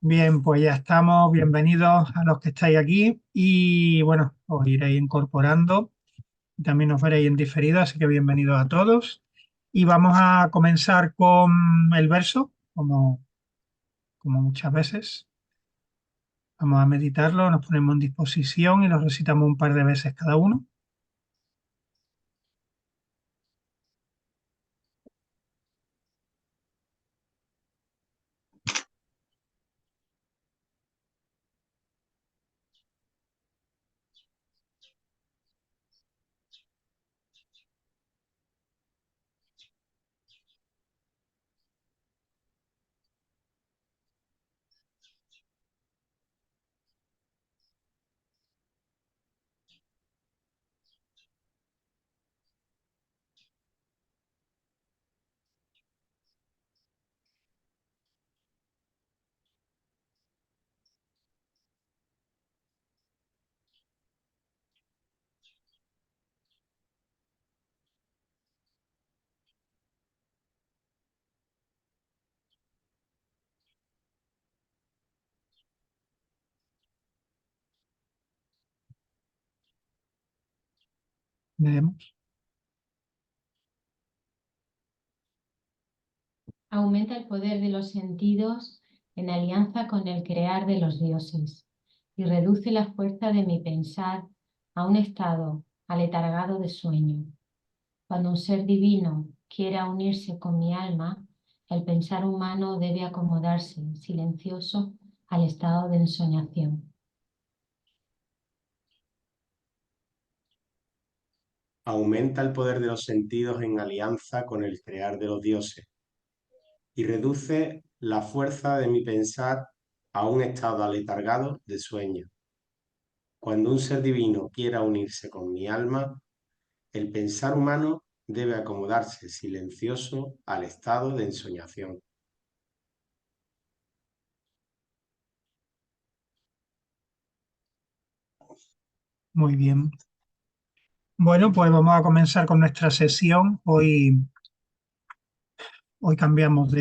Bien, pues ya estamos. Bienvenidos a los que estáis aquí y bueno, os iréis incorporando. También nos veréis en diferido, así que bienvenidos a todos. Y vamos a comenzar con el verso, como muchas veces. Vamos a meditarlo, nos ponemos en disposición y lo recitamos un par de veces cada uno. Leemos. Aumenta el poder de los sentidos en alianza con el crear de los dioses y reduce la fuerza de mi pensar a un estado aletargado de sueño. Cuando un ser divino quiera unirse con mi alma, el pensar humano debe acomodarse silencioso al estado de ensoñación. Aumenta el poder de los sentidos en alianza con el crear de los dioses y reduce la fuerza de mi pensar a un estado aletargado de sueño. Cuando un ser divino quiera unirse con mi alma, el pensar humano debe acomodarse silencioso al estado de ensoñación. Muy bien. Bueno, pues vamos a comenzar con nuestra sesión. Hoy cambiamos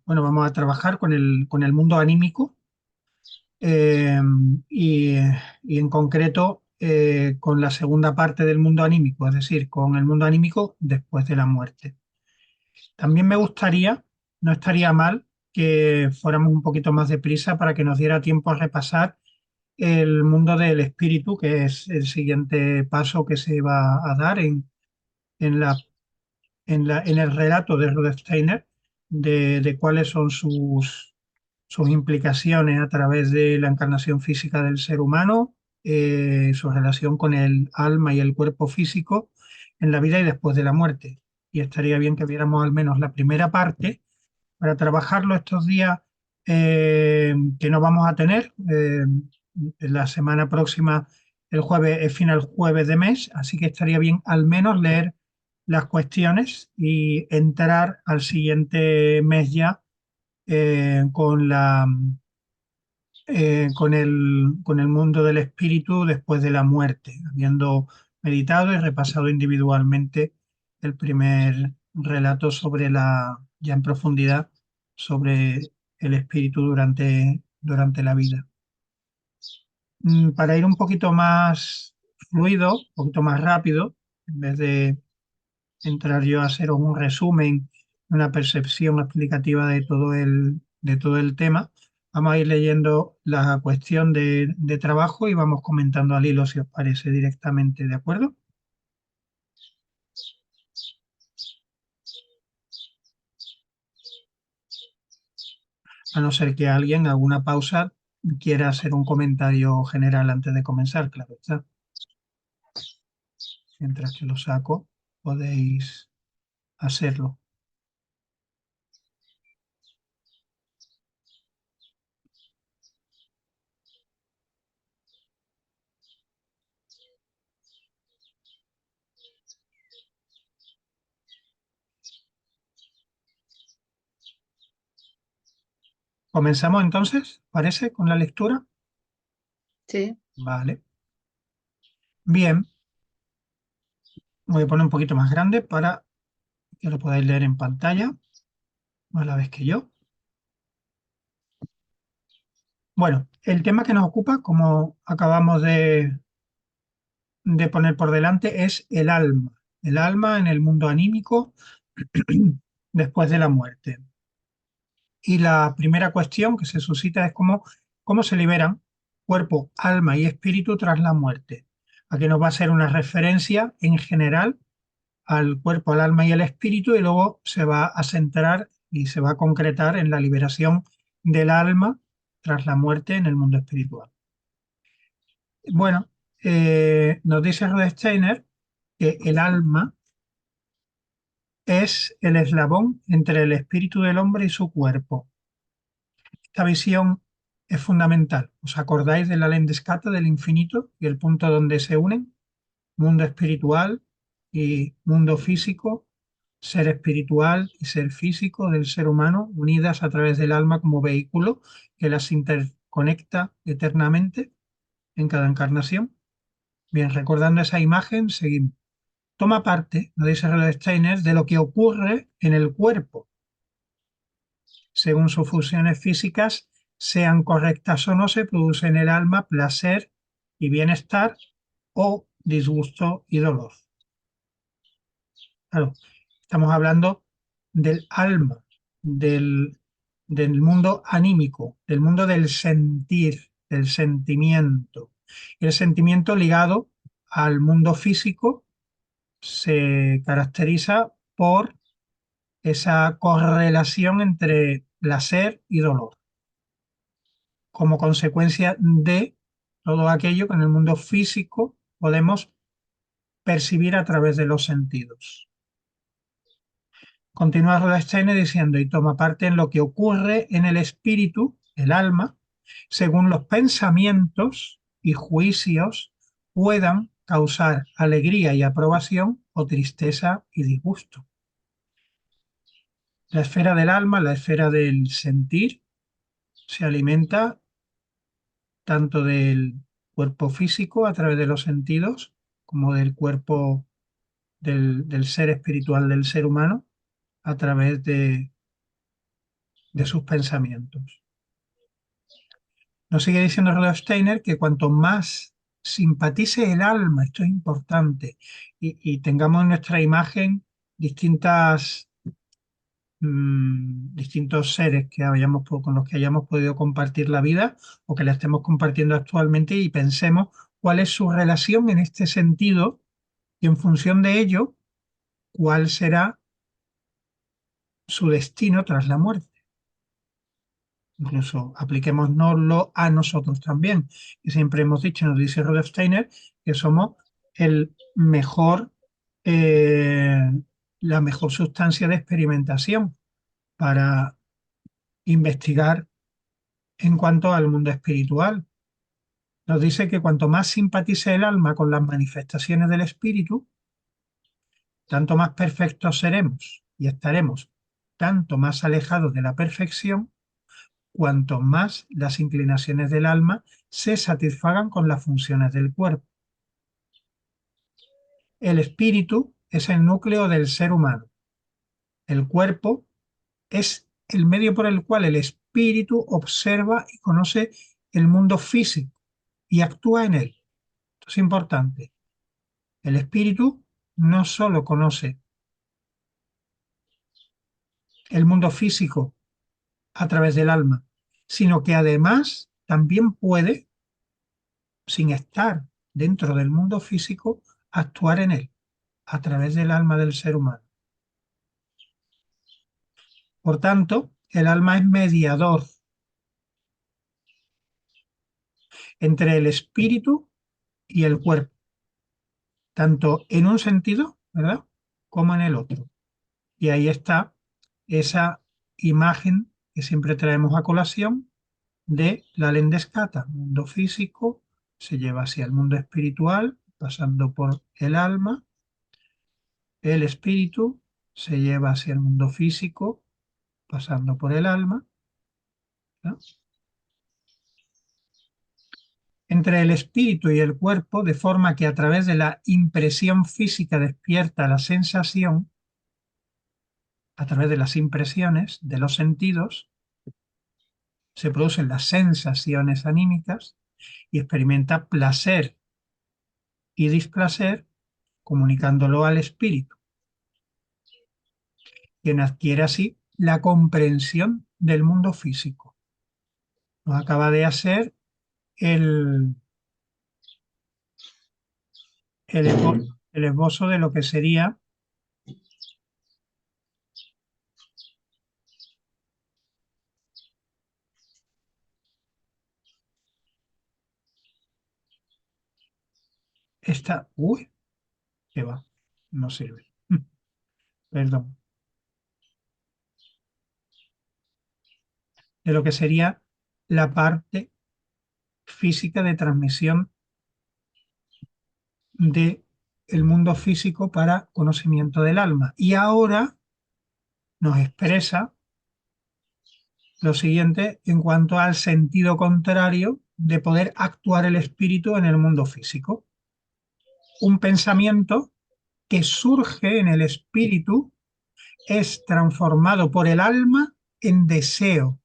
bueno, vamos a trabajar con el mundo anímico eh, y, y en concreto con la segunda parte del mundo anímico, es decir, con el mundo anímico después de la muerte. También me gustaría, no estaría mal que fuéramos un poquito más deprisa para que nos diera tiempo a repasar el mundo del espíritu, que es el siguiente paso que se va a dar en la en el relato de Rudolf Steiner de cuáles son sus implicaciones a través de la encarnación física del ser humano, su relación con el alma y el cuerpo físico en la vida y después de la muerte. Y estaría bien que viéramos al menos la primera parte para trabajarlo estos días que no vamos a tener. La semana próxima, el jueves, es final jueves de mes, así que estaría bien al menos leer las cuestiones y entrar al siguiente mes ya con con el mundo del espíritu después de la muerte, habiendo meditado y repasado individualmente el primer relato ya en profundidad sobre el espíritu durante la vida. Para ir un poquito más fluido, un poquito más rápido, en vez de entrar yo a haceros un resumen, una percepción explicativa de todo el tema. Vamos a ir leyendo la cuestión de trabajo y vamos comentando al hilo si os parece directamente, ¿de acuerdo? A no ser que alguien, alguna pausa, quiera hacer un comentario general antes de comenzar, claro está. Mientras que lo saco, podéis hacerlo. ¿Comenzamos entonces? ¿Parece? ¿Con la lectura? Sí, Vale. Bien, voy a poner un poquito más grande para que lo podáis leer en pantalla a la vez que yo. Bueno, el tema que nos ocupa, como acabamos de poner por delante, es el alma. El alma en el mundo anímico después de la muerte. Y la primera cuestión que se suscita es cómo se liberan cuerpo, alma y espíritu tras la muerte. Aquí nos va a ser una referencia en general al cuerpo, al alma y al espíritu, y luego se va a centrar y se va a concretar en la liberación del alma tras la muerte en el mundo espiritual. Bueno, nos dice Rudolf Steiner que el alma es el eslabón entre el espíritu del hombre y su cuerpo. Esta visión es fundamental. ¿Os acordáis de la Lendeskata del infinito y el punto donde se unen? Mundo espiritual y mundo físico, ser espiritual y ser físico del ser humano, unidas a través del alma como vehículo que las interconecta eternamente en cada encarnación. Bien, recordando esa imagen, seguimos. Toma parte, nos dice Rudolf Steiner, de lo que ocurre en el cuerpo, según sus funciones físicas, sean correctas o no, se produce en el alma placer y bienestar o disgusto y dolor. Claro, estamos hablando del alma, del, del mundo anímico, del mundo del sentir, del sentimiento. Y el sentimiento ligado al mundo físico se caracteriza por esa correlación entre placer y dolor, como consecuencia de todo aquello que en el mundo físico podemos percibir a través de los sentidos. Continúa Rudolf Steiner diciendo, y toma parte en lo que ocurre en el espíritu, el alma, según los pensamientos y juicios puedan causar alegría y aprobación o tristeza y disgusto. La esfera del alma, la esfera del sentir, se alimenta tanto del cuerpo físico a través de los sentidos como del cuerpo del ser espiritual del ser humano a través de sus pensamientos. Nos sigue diciendo Rudolf Steiner que cuanto más simpatice el alma, esto es importante, y tengamos en nuestra imagen distintos seres con los que hayamos podido compartir la vida o que la estemos compartiendo actualmente, y pensemos cuál es su relación en este sentido y en función de ello, cuál será su destino tras la muerte. Incluso apliquémonoslo a nosotros también. Y siempre hemos dicho, nos dice Rudolf Steiner, que somos el mejor, eh, la mejor sustancia de experimentación para investigar en cuanto al mundo espiritual. Nos dice que cuanto más simpatice el alma con las manifestaciones del espíritu, tanto más perfectos seremos y estaremos tanto más alejados de la perfección, cuanto más las inclinaciones del alma se satisfagan con las funciones del cuerpo. El espíritu es el núcleo del ser humano. El cuerpo es el medio por el cual el espíritu observa y conoce el mundo físico y actúa en él. Esto es importante. El espíritu no solo conoce el mundo físico a través del alma, sino que además también puede, sin estar dentro del mundo físico, actuar en él a través del alma del ser humano. Por tanto, el alma es mediador entre el espíritu y el cuerpo, tanto en un sentido, ¿verdad?, como en el otro. Y ahí está esa imagen que siempre traemos a colación de la Lendeskata. Mundo físico se lleva hacia el mundo espiritual, pasando por el alma. El espíritu se lleva hacia el mundo físico, pasando por el alma, ¿no? Entre el espíritu y el cuerpo, de forma que a través de la impresión física despierta la sensación, a través de las impresiones de los sentidos, se producen las sensaciones anímicas y experimenta placer y displacer comunicándolo al espíritu, quien adquiere así la comprensión del mundo físico. Nos acaba de hacer el, el esbozo de lo que sería esta... Uy, que va, no sirve. Perdón. De lo que sería la parte física de transmisión de el mundo físico para conocimiento del alma. Y ahora nos expresa lo siguiente en cuanto al sentido contrario de poder actuar el espíritu en el mundo físico. Un pensamiento que surge en el espíritu es transformado por el alma en deseo.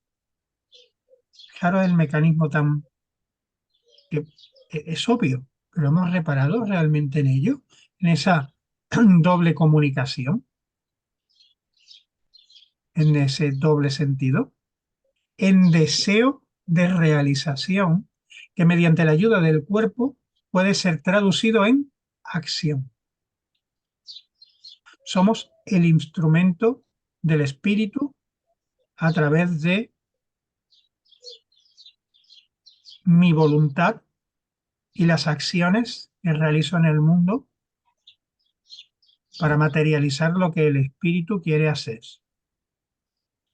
Fijaros el mecanismo tan que es obvio, pero hemos reparado realmente en ello, en esa doble comunicación, en ese doble sentido, en deseo de realización que mediante la ayuda del cuerpo puede ser traducido en acción. Somos el instrumento del espíritu a través de mi voluntad y las acciones que realizo en el mundo para materializar lo que el espíritu quiere hacer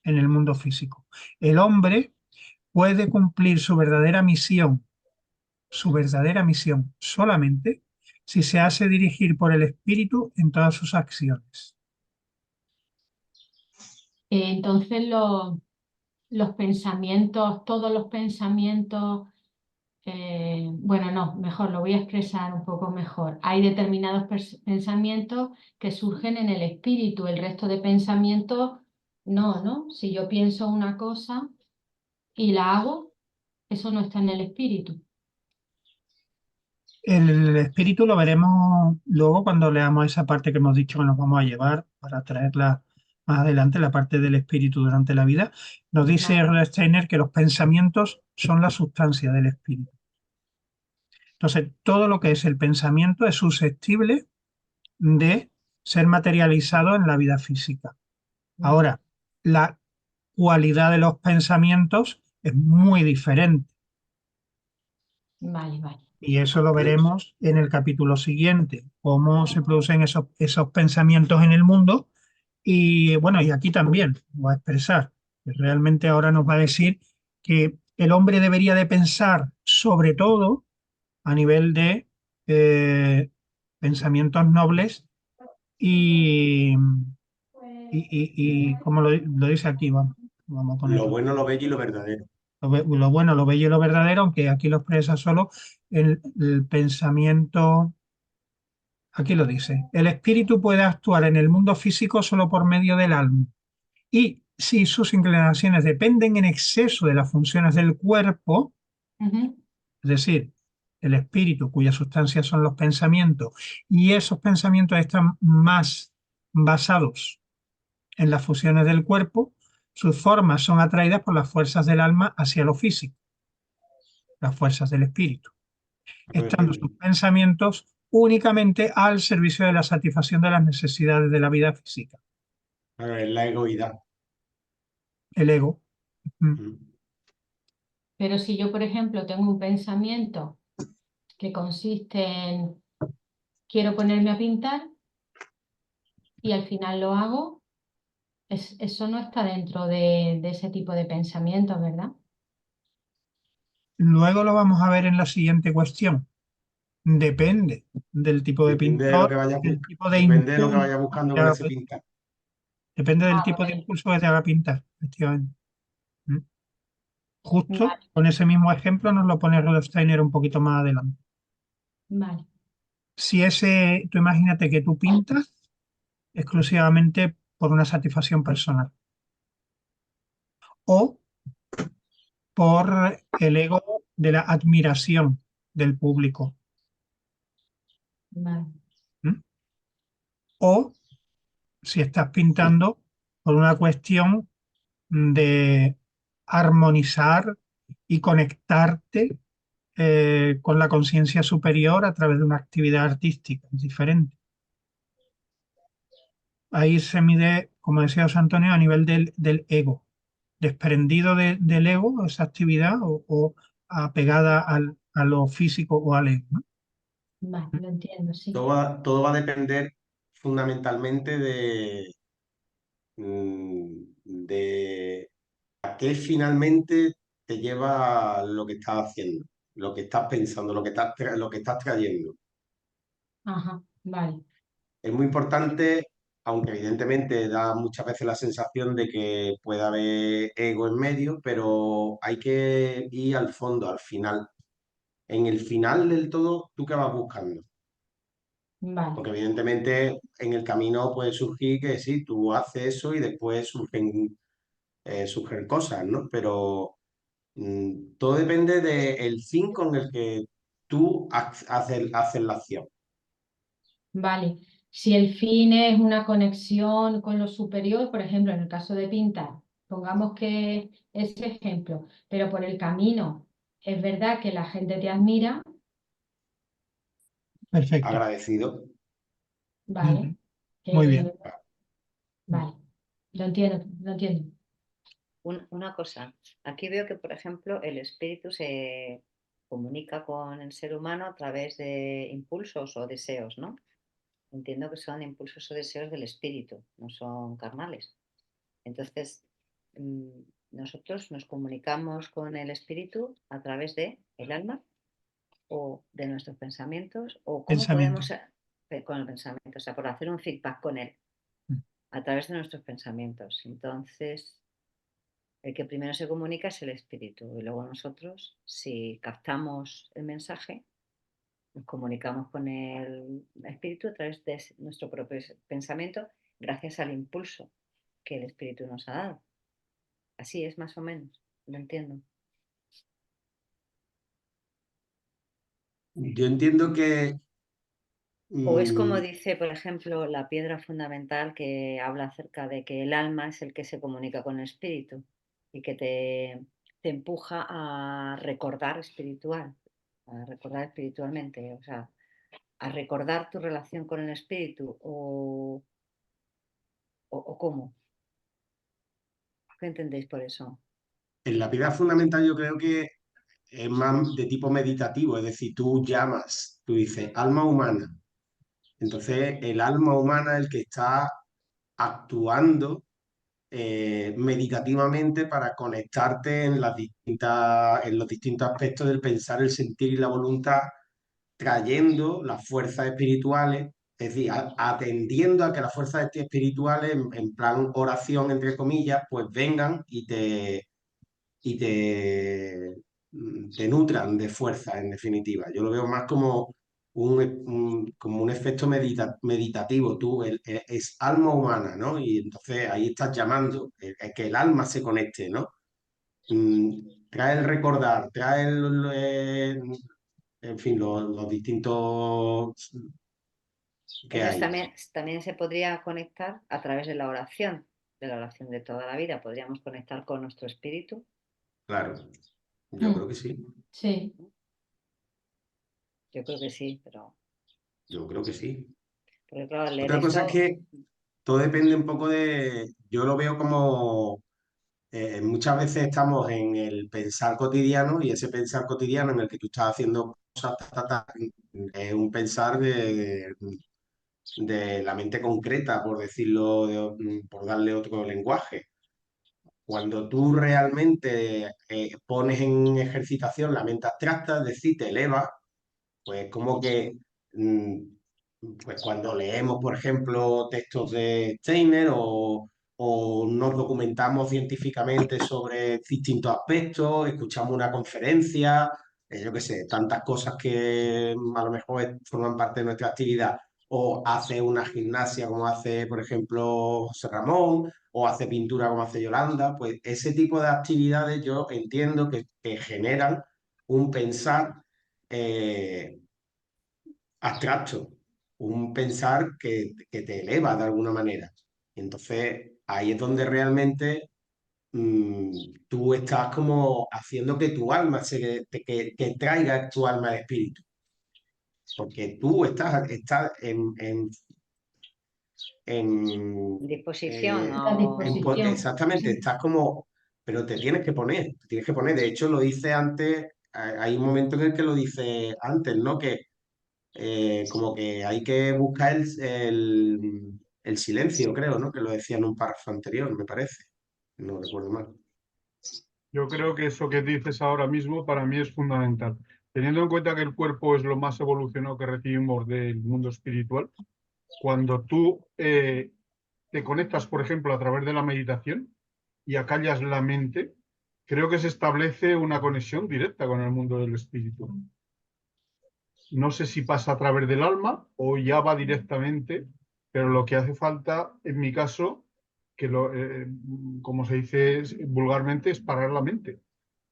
en el mundo físico. El hombre puede cumplir su verdadera misión, solamente si se hace dirigir por el espíritu en todas sus acciones. Entonces los pensamientos, todos los pensamientos, bueno, no, mejor lo voy a expresar un poco mejor. Hay determinados pensamientos que surgen en el espíritu, el resto de pensamientos no, ¿no? Si yo pienso una cosa y la hago, eso no está en el espíritu. El espíritu lo veremos luego cuando leamos esa parte que hemos dicho que nos vamos a llevar para traerla más adelante, la parte del espíritu durante la vida. Nos dice Vale. Rudolf Steiner que los pensamientos son la sustancia del espíritu. Entonces, todo lo que es el pensamiento es susceptible de ser materializado en la vida física. Ahora, la cualidad de los pensamientos es muy diferente. Vale, vale. Y eso lo veremos en el capítulo siguiente, cómo se producen esos pensamientos en el mundo. Y bueno, y aquí también va a expresar, que realmente ahora nos va a decir que el hombre debería de pensar sobre todo a nivel de pensamientos nobles y, y como lo dice aquí, vamos a Lo ponerlo. bueno, lo bello y lo verdadero. Lo bueno, lo bello y lo verdadero, aunque aquí lo expresa solo el pensamiento. Aquí lo dice. El espíritu puede actuar en el mundo físico solo por medio del alma. Y si sus inclinaciones dependen en exceso de las funciones del cuerpo, Ujú. es decir, el espíritu, cuya sustancia son los pensamientos, y esos pensamientos están más basados en las funciones del cuerpo, sus formas son atraídas por las fuerzas del alma hacia lo físico, las fuerzas del espíritu, estando sus pensamientos únicamente al servicio de la satisfacción de las necesidades de la vida física, Claro, es la egoidad. el ego. Mm. Mm. Pero si yo, por ejemplo, tengo un pensamiento que consiste en quiero ponerme a pintar y al final lo hago, eso no está dentro de ese tipo de pensamientos, ¿verdad? Luego lo vamos a ver en la siguiente cuestión. Depende del tipo de Depende de lo que pintor, vaya, del tipo de depende de lo que impulso vaya que buscando te con haga, ese pintar. depende del Ah, tipo de vale. impulso que te haga pintar, efectivamente. Mm. Justo Vale, con ese mismo ejemplo nos lo pone Rudolf Steiner un poquito más adelante. vale. Si ese, tú imagínate que tú pintas exclusivamente por una satisfacción personal o por el ego de la admiración del público. Vale. ¿Mm? O si estás pintando por una cuestión de armonizar y conectarte con la conciencia superior a través de una actividad artística, es diferente. Ahí se mide, como decía José Antonio, a nivel del ego, desprendido del ego, esa actividad, o apegada a lo físico o al ego, ¿no? Vale, lo entiendo, sí. Todo va a depender fundamentalmente de a qué finalmente te lleva lo que estás haciendo, lo que estás pensando, lo que estás trayendo. Ajá, vale. Es muy importante, aunque evidentemente da muchas veces la sensación de que puede haber ego en medio, pero hay que ir al fondo, al final. En el final del todo, ¿tú qué vas buscando? Vale. Porque evidentemente en el camino puede surgir que sí, tú haces eso y después surgen cosas, ¿no? Pero todo depende del fin con el que tú haces la acción. Vale, si el fin es una conexión con lo superior, por ejemplo, en el caso de pintar, pongamos que ese ejemplo, pero por el camino es verdad que la gente te admira, Perfecto. Agradecido. vale, Ujú. Muy bien. vale, lo entiendo, lo entiendo. Una cosa, aquí veo que, por ejemplo, el espíritu se comunica con el ser humano a través de impulsos o deseos, ¿no? Entiendo que son impulsos o deseos del espíritu, no son carnales. Entonces, mm, nosotros nos comunicamos con el espíritu a través de el alma o de nuestros pensamientos, o cómo Pensamiento. podemos con el pensamiento, o sea, por hacer un feedback con él Mm. a través de nuestros pensamientos. Entonces, el que primero se comunica es el espíritu y luego nosotros, si captamos el mensaje, nos comunicamos con el espíritu a través de nuestro propio pensamiento gracias al impulso que el espíritu nos ha dado. Así es más o menos, lo entiendo. Yo entiendo que O es como mm, dice, por ejemplo, la piedra fundamental que habla acerca de que el alma es el que se comunica con el espíritu y que te empuja a recordar espiritualmente, o sea, a recordar tu relación con el espíritu o cómo. ¿Qué entendéis por eso? en la piedra fundamental yo creo que es más de tipo meditativo, es decir, tú llamas, tú dices alma humana. Entonces, el alma humana es el que está actuando meditativamente para conectarte en los distintos aspectos del pensar, el sentir y la voluntad, trayendo las fuerzas espirituales, es decir, atendiendo a que las fuerzas espirituales, en plan oración, entre comillas, pues vengan y te nutran de fuerza, en definitiva. Yo lo veo más como como un efecto meditativo. Es alma humana, ¿no? Y entonces ahí estás llamando, es que el alma se conecte, ¿no? Trae el recordar, en fin, los distintos que Entonces hay. también se podría conectar a través de la oración de toda la vida. Podríamos conectar con nuestro espíritu. Claro, yo Mm, creo que sí, sí, Yo creo que sí, pero yo creo que sí. porque claro, al leer Otra cosa es esto, que todo depende un poco yo lo veo como muchas veces estamos en el pensar cotidiano y ese pensar cotidiano en el que tú estás haciendo cosas, es un pensar de la mente concreta, por decirlo, por darle otro lenguaje. Cuando tú realmente pones en ejercitación la mente abstracta, es decir, te elevas, pues como que mm, pues cuando leemos, por ejemplo, textos de Steiner o nos documentamos científicamente sobre distintos aspectos, escuchamos una conferencia, yo qué sé, tantas cosas que a lo mejor forman parte de nuestra actividad, o hace una gimnasia como hace, por ejemplo, José Ramón, o hace pintura como hace Yolanda, pues ese tipo de actividades yo entiendo que generan un pensar abstracto, un pensar que te eleva de alguna manera. Entonces, ahí es donde realmente tú estás como haciendo que tu alma que traiga tu alma al espíritu. Porque tú estás en, Disposición La o... disposición. exactamente, estás como, pero te tienes que poner, te tienes que poner. De hecho, lo dice antes, hay un momento en el que lo dice antes, ¿no? Que como que hay que buscar el silencio, creo, ¿no? Que lo decía en un párrafo anterior, me parece. No recuerdo mal. Yo creo que eso que dices ahora mismo para mí es fundamental. Teniendo en cuenta que el cuerpo es lo más evolucionado que recibimos del mundo espiritual, cuando tú te conectas, por ejemplo, a través de la meditación y acallas la mente, creo que se establece una conexión directa con el mundo del espíritu. No sé si pasa a través del alma o ya va directamente, pero lo que hace falta, en mi caso, como se dice vulgarmente, es parar la mente.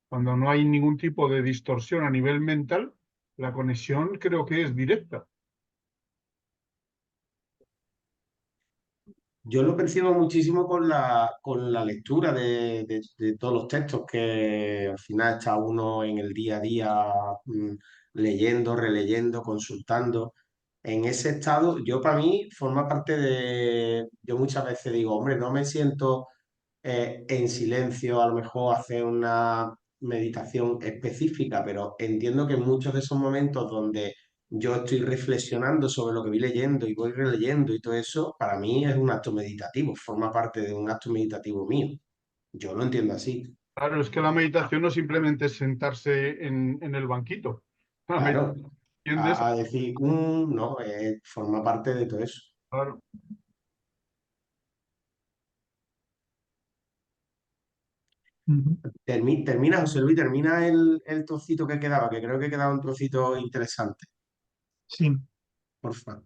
Cuando no hay ningún tipo de distorsión a nivel mental, la conexión creo que es directa. Yo lo percibo muchísimo con la lectura de todos los textos que al final está uno en el día a día leyendo, releyendo, consultando. En ese estado, yo para mí forma parte de, yo muchas veces digo, hombre, no me siento en silencio, a lo mejor hacer una meditación específica, pero entiendo que en muchos de esos momentos donde yo estoy reflexionando sobre lo que voy leyendo y voy releyendo y todo eso, para mí es un acto meditativo, forma parte de un acto meditativo mío. Yo lo entiendo así. Claro, es que la meditación no simplemente es sentarse en el banquito. La Claro, meditación es, a decir, no, forma parte de todo eso. claro, Ujú. Termina, José Luis, termina el trocito que quedaba, que creo que quedaba un trocito interesante, Sí. por favor.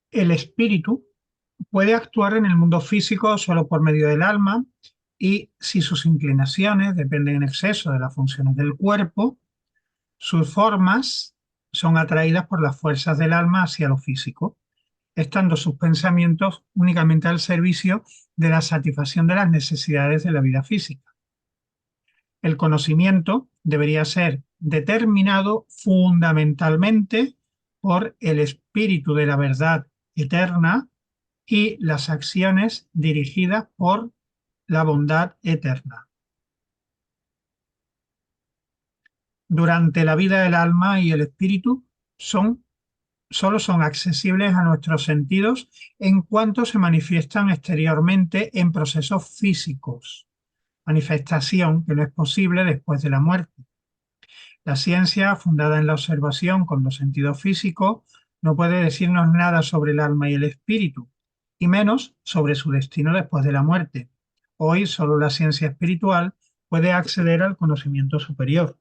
El espíritu puede actuar en el mundo físico solo por medio del alma y si sus inclinaciones dependen en exceso de las funciones del cuerpo, sus formas son atraídas por las fuerzas del alma hacia lo físico, estando sus pensamientos únicamente al servicio de la satisfacción de las necesidades de la vida física. El conocimiento debería ser determinado fundamentalmente por el espíritu de la verdad eterna y las acciones dirigidas por la bondad eterna. Durante la vida del alma y el espíritu solo son accesibles a nuestros sentidos en cuanto se manifiestan exteriormente en procesos físicos, manifestación que no es posible después de la muerte. La ciencia, fundada en la observación con los sentidos físicos, no puede decirnos nada sobre el alma y el espíritu, y menos sobre su destino después de la muerte. Hoy solo la ciencia espiritual puede acceder al conocimiento superior.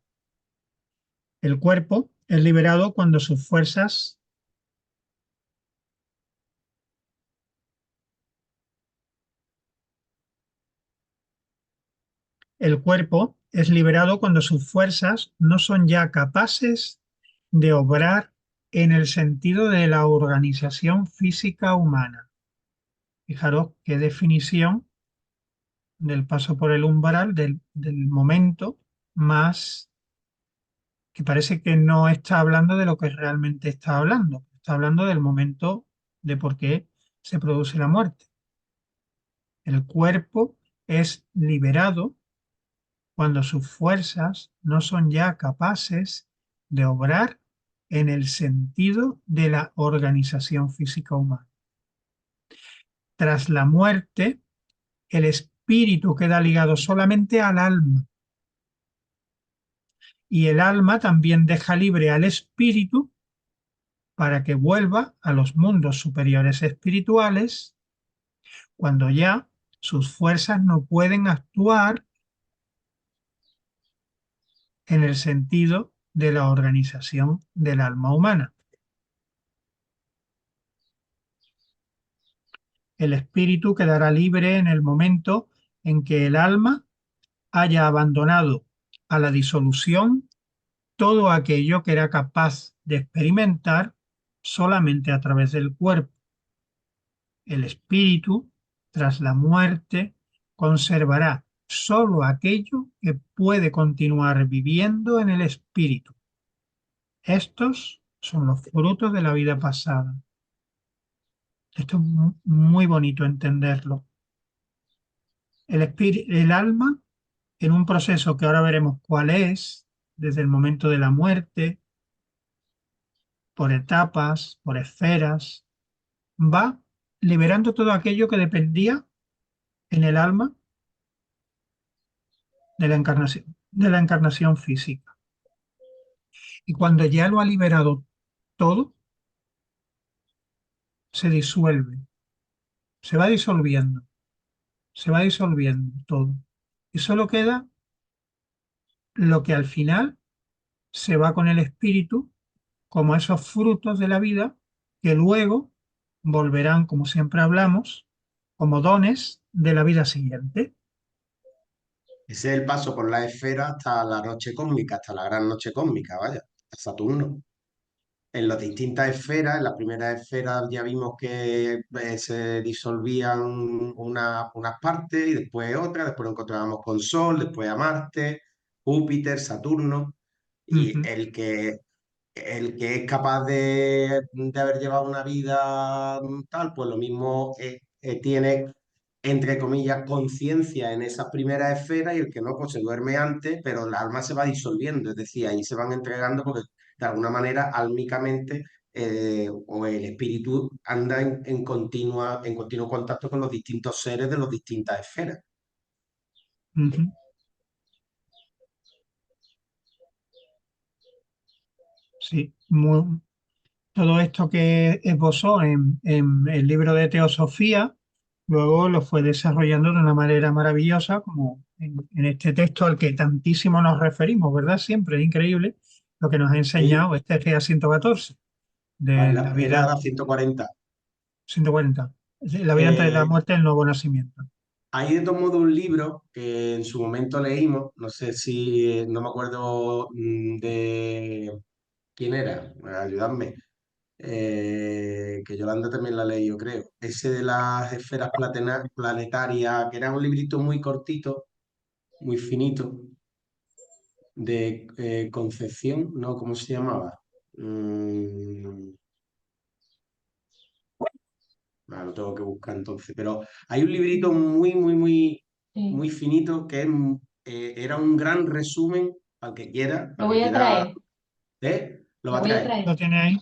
El cuerpo es liberado cuando sus fuerzas El cuerpo es liberado cuando sus fuerzas no son ya capaces de obrar en el sentido de la organización física humana. Fijaros qué definición del paso por el umbral del momento más que parece que no está hablando de lo que realmente está hablando. Está hablando del momento de por qué se produce la muerte. El cuerpo es liberado cuando sus fuerzas no son ya capaces de obrar en el sentido de la organización física humana. Tras la muerte, el espíritu queda ligado solamente al alma y el alma también deja libre al espíritu para que vuelva a los mundos superiores espirituales cuando ya sus fuerzas no pueden actuar en el sentido de la organización del alma humana. El espíritu quedará libre en el momento en que el alma haya abandonado a la disolución todo aquello que era capaz de experimentar solamente a través del cuerpo. El espíritu, tras la muerte, conservará solo aquello que puede continuar viviendo en el espíritu. Estos son los frutos de la vida pasada. Esto es muy bonito entenderlo. El alma, en un proceso que ahora veremos cuál es, desde el momento de la muerte, por etapas, por esferas, va liberando todo aquello que dependía en el alma de la encarnación física. Y cuando ya lo ha liberado todo, se disuelve, se va disolviendo, se va disolviendo todo. Y solo queda lo que al final se va con el espíritu, como esos frutos de la vida, que luego volverán, como siempre hablamos, como dones de la vida siguiente. Ese es el paso por la esfera hasta la noche cósmica, hasta la gran noche cósmica, vaya, hasta Saturno. En las distintas esferas, en la primera esfera ya vimos que se disolvían unas partes y después otras, después nos encontrábamos con Sol, después a Marte, Júpiter, Saturno, y Ujú, el que es capaz de haber llevado una vida tal, pues lo mismo tiene, entre comillas, conciencia en esas primeras esferas y el que no, pues se duerme antes, pero el alma se va disolviendo, es decir, ahí se van entregando porque de alguna manera, álmicamente, o el espíritu anda en continuo contacto con los distintos seres de las distintas esferas. ujú. Sí, todo esto que esbozó en el libro de Teosofía, luego lo fue desarrollando de una manera maravillosa, como en este texto al que tantísimo nos referimos, ¿verdad? Siempre es increíble lo que nos ha Ahí, enseñado este GA 114 de la era vida la 140. 140, la vida antes de la Eh, muerte, el nuevo nacimiento. Hay de todos modos un libro que en su momento leímos, no sé si, no me acuerdo de quién era, ayudadme, que Yolanda también la leí, yo creo. Ese de las esferas planetarias, que era un librito muy cortito, muy finito, de Concepción, ¿no? ¿Cómo se llamaba? Mm, lo tengo que buscar entonces, pero hay un librito Sí, muy finito que era un gran resumen lo al que voy a quiera, traer, lo va lo a voy a traer, ¿Lo traer. tiene ahí?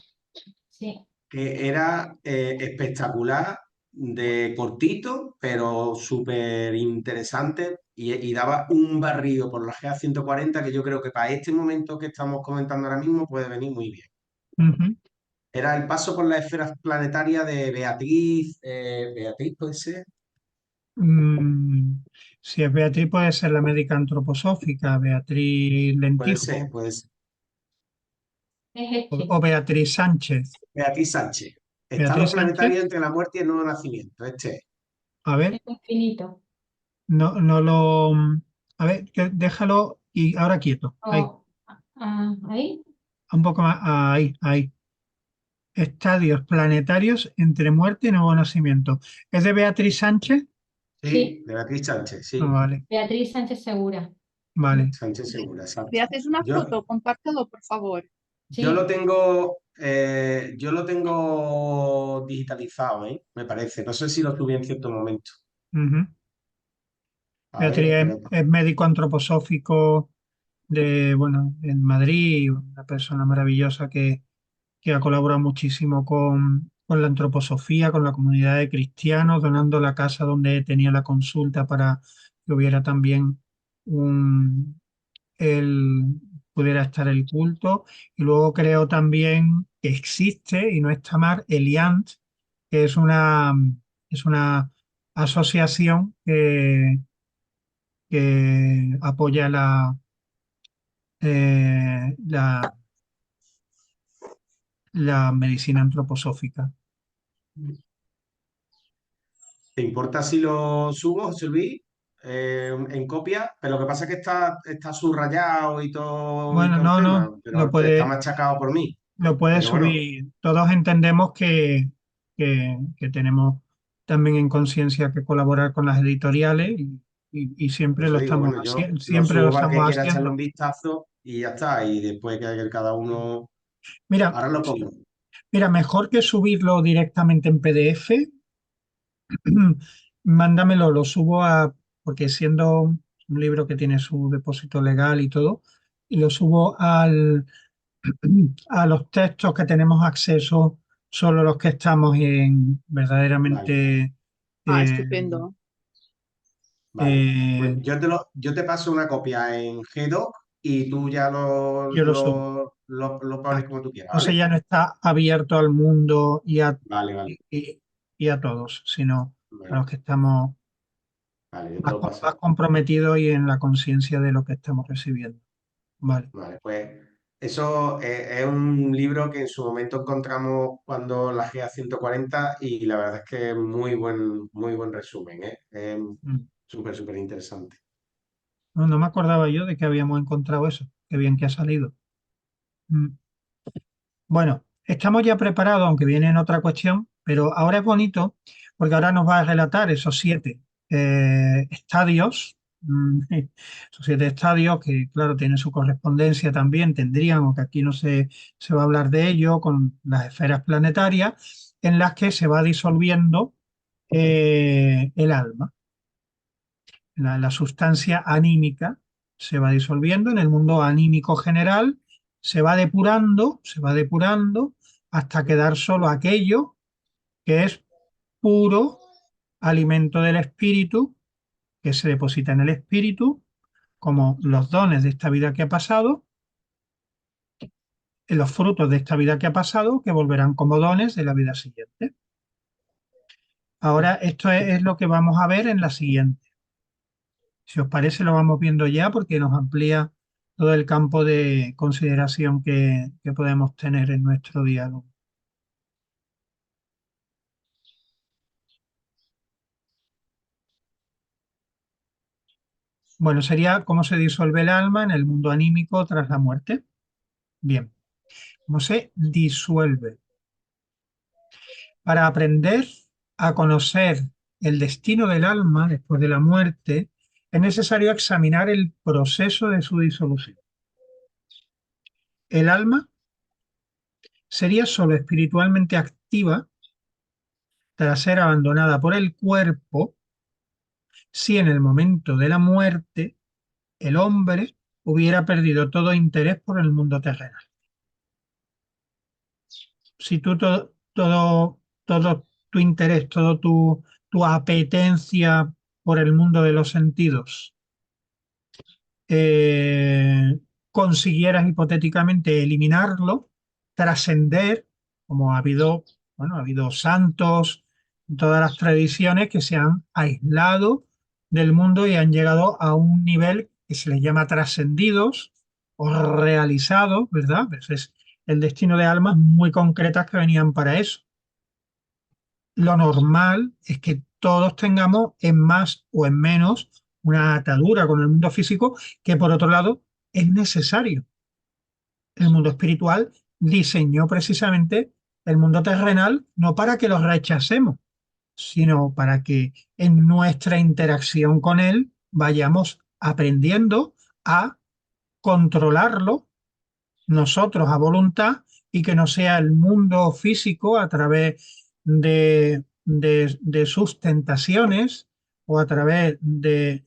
Sí, que era espectacular, de cortito, pero súper interesante y daba un barrido por la GA 140 que yo creo que para este momento que estamos comentando ahora mismo puede venir muy bien. Ujú. Era el paso por las esferas planetarias de Beatriz, Beatriz puede ser, Mm, si es Beatriz, puede ser la médica antroposófica, Beatriz Lentijo puede ser, es o este, Beatriz Sánchez. Beatriz Sánchez. Estados Beatriz Sánchez, planetarios entre la muerte y el nuevo nacimiento. Este es. a ver, es infinito. no lo. A ver, déjalo y ahora quieto. Ahí, Oh, ahí, un poco más. Ahí. Estadios planetarios entre muerte y nuevo nacimiento. ¿Es de Beatriz Sánchez? Sí, sí, de Beatriz Sánchez, Ah, sí. vale, Beatriz Sánchez Segura. vale. Sánchez Segura, Si exacto. haces una Yo, foto, compártelo, por favor. Sí, yo lo tengo digitalizado, ¿eh? Me parece. No sé si lo subí en cierto momento. Ujú. A Beatriz ver, es médico antroposófico bueno, en Madrid, una persona maravillosa que ha colaborado muchísimo con la antroposofía, con la comunidad de cristianos, donando la casa donde tenía la consulta para que hubiera también un, el, pudiera estar el culto. Y luego creo también que existe, y no está mal, Eliant, que es una asociación que apoya la la medicina antroposófica. ¿Te importa si lo subo, José Luis, en copia? Pero lo que pasa es que está subrayado y Bueno, todo el no, tema, no, pero está machacado por mí. lo puede Pero bueno, subir. Todos entendemos que tenemos también en conciencia que colaborar con las editoriales y por siempre eso digo, bueno, yo lo siempre lo subo para el que estamos quiera echarle un haciendo. vistazo y ya está. Y después que cada uno... Mira, Ahora lo pongo. mira, mejor que subirlo directamente en PDF, mándamelo, lo subo porque siendo un libro que tiene su depósito legal y todo, y lo subo a los textos que tenemos acceso solo los que estamos en Vale, verdaderamente Ah, eh, estupendo. vale. Pues eh, yo te paso una copia en GDoc y tú ya yo lo subo. lo Ah, pones como tú quieras, entonces ¿vale? ya no está abierto al mundo Vale, vale. y a todos, sino a Venga, los que estamos vale, yo te lo más paso. comprometidos y en la conciencia de lo que estamos recibiendo. Vale. Vale, pues eso es un libro que en su momento encontramos cuando la GA 140 y la verdad es que es muy buen resumen, ¿eh? Es Mm. súper, súper interesante. No, no me acordaba yo de que habíamos encontrado eso. Qué bien que ha salido. Mm. Bueno, estamos ya preparados, aunque viene en otra cuestión, pero ahora es bonito porque ahora nos va a relatar esos 7 estadios, esos 7 estadios que, claro, tienen su correspondencia también, tendrían, aunque aquí no se va a hablar de ello, con las esferas planetarias, en las que se va disolviendo el alma, la sustancia anímica se va disolviendo en el mundo anímico general, se va depurando hasta quedar solo aquello que es puro alimento del espíritu, que se deposita en el espíritu, como los dones de esta vida que ha pasado, los frutos de esta vida que ha pasado, que volverán como dones de la vida siguiente. Ahora, esto es lo que vamos a ver en la siguiente. Si os parece, lo vamos viendo ya porque nos amplía todo el campo de consideración que podemos tener en nuestro diálogo. Bueno, sería cómo se disuelve el alma en el mundo anímico tras la muerte. Bien, cómo se disuelve. Para aprender a conocer el destino del alma después de la muerte, es necesario examinar el proceso de su disolución. El alma sería solo espiritualmente activa tras ser abandonada por el cuerpo si en el momento de la muerte el hombre hubiera perdido todo interés por el mundo terrenal. Si tú todo tu interés, tu apetencia por el mundo de los sentidos eh, consiguieras hipotéticamente eliminarlo, trascender, como ha habido santos, todas las tradiciones que se han aislado del mundo y han llegado a un nivel que se les llama trascendidos o realizados, ¿verdad? Ese es el destino de almas muy concretas que venían para eso. Lo normal es que todos tengamos en más o en menos una atadura con el mundo físico que por otro lado es necesario. El mundo espiritual diseñó precisamente el mundo terrenal no para que lo rechacemos, sino para que en nuestra interacción con él vayamos aprendiendo a controlarlo nosotros a voluntad y que no sea el mundo físico a través de sus tentaciones o a través de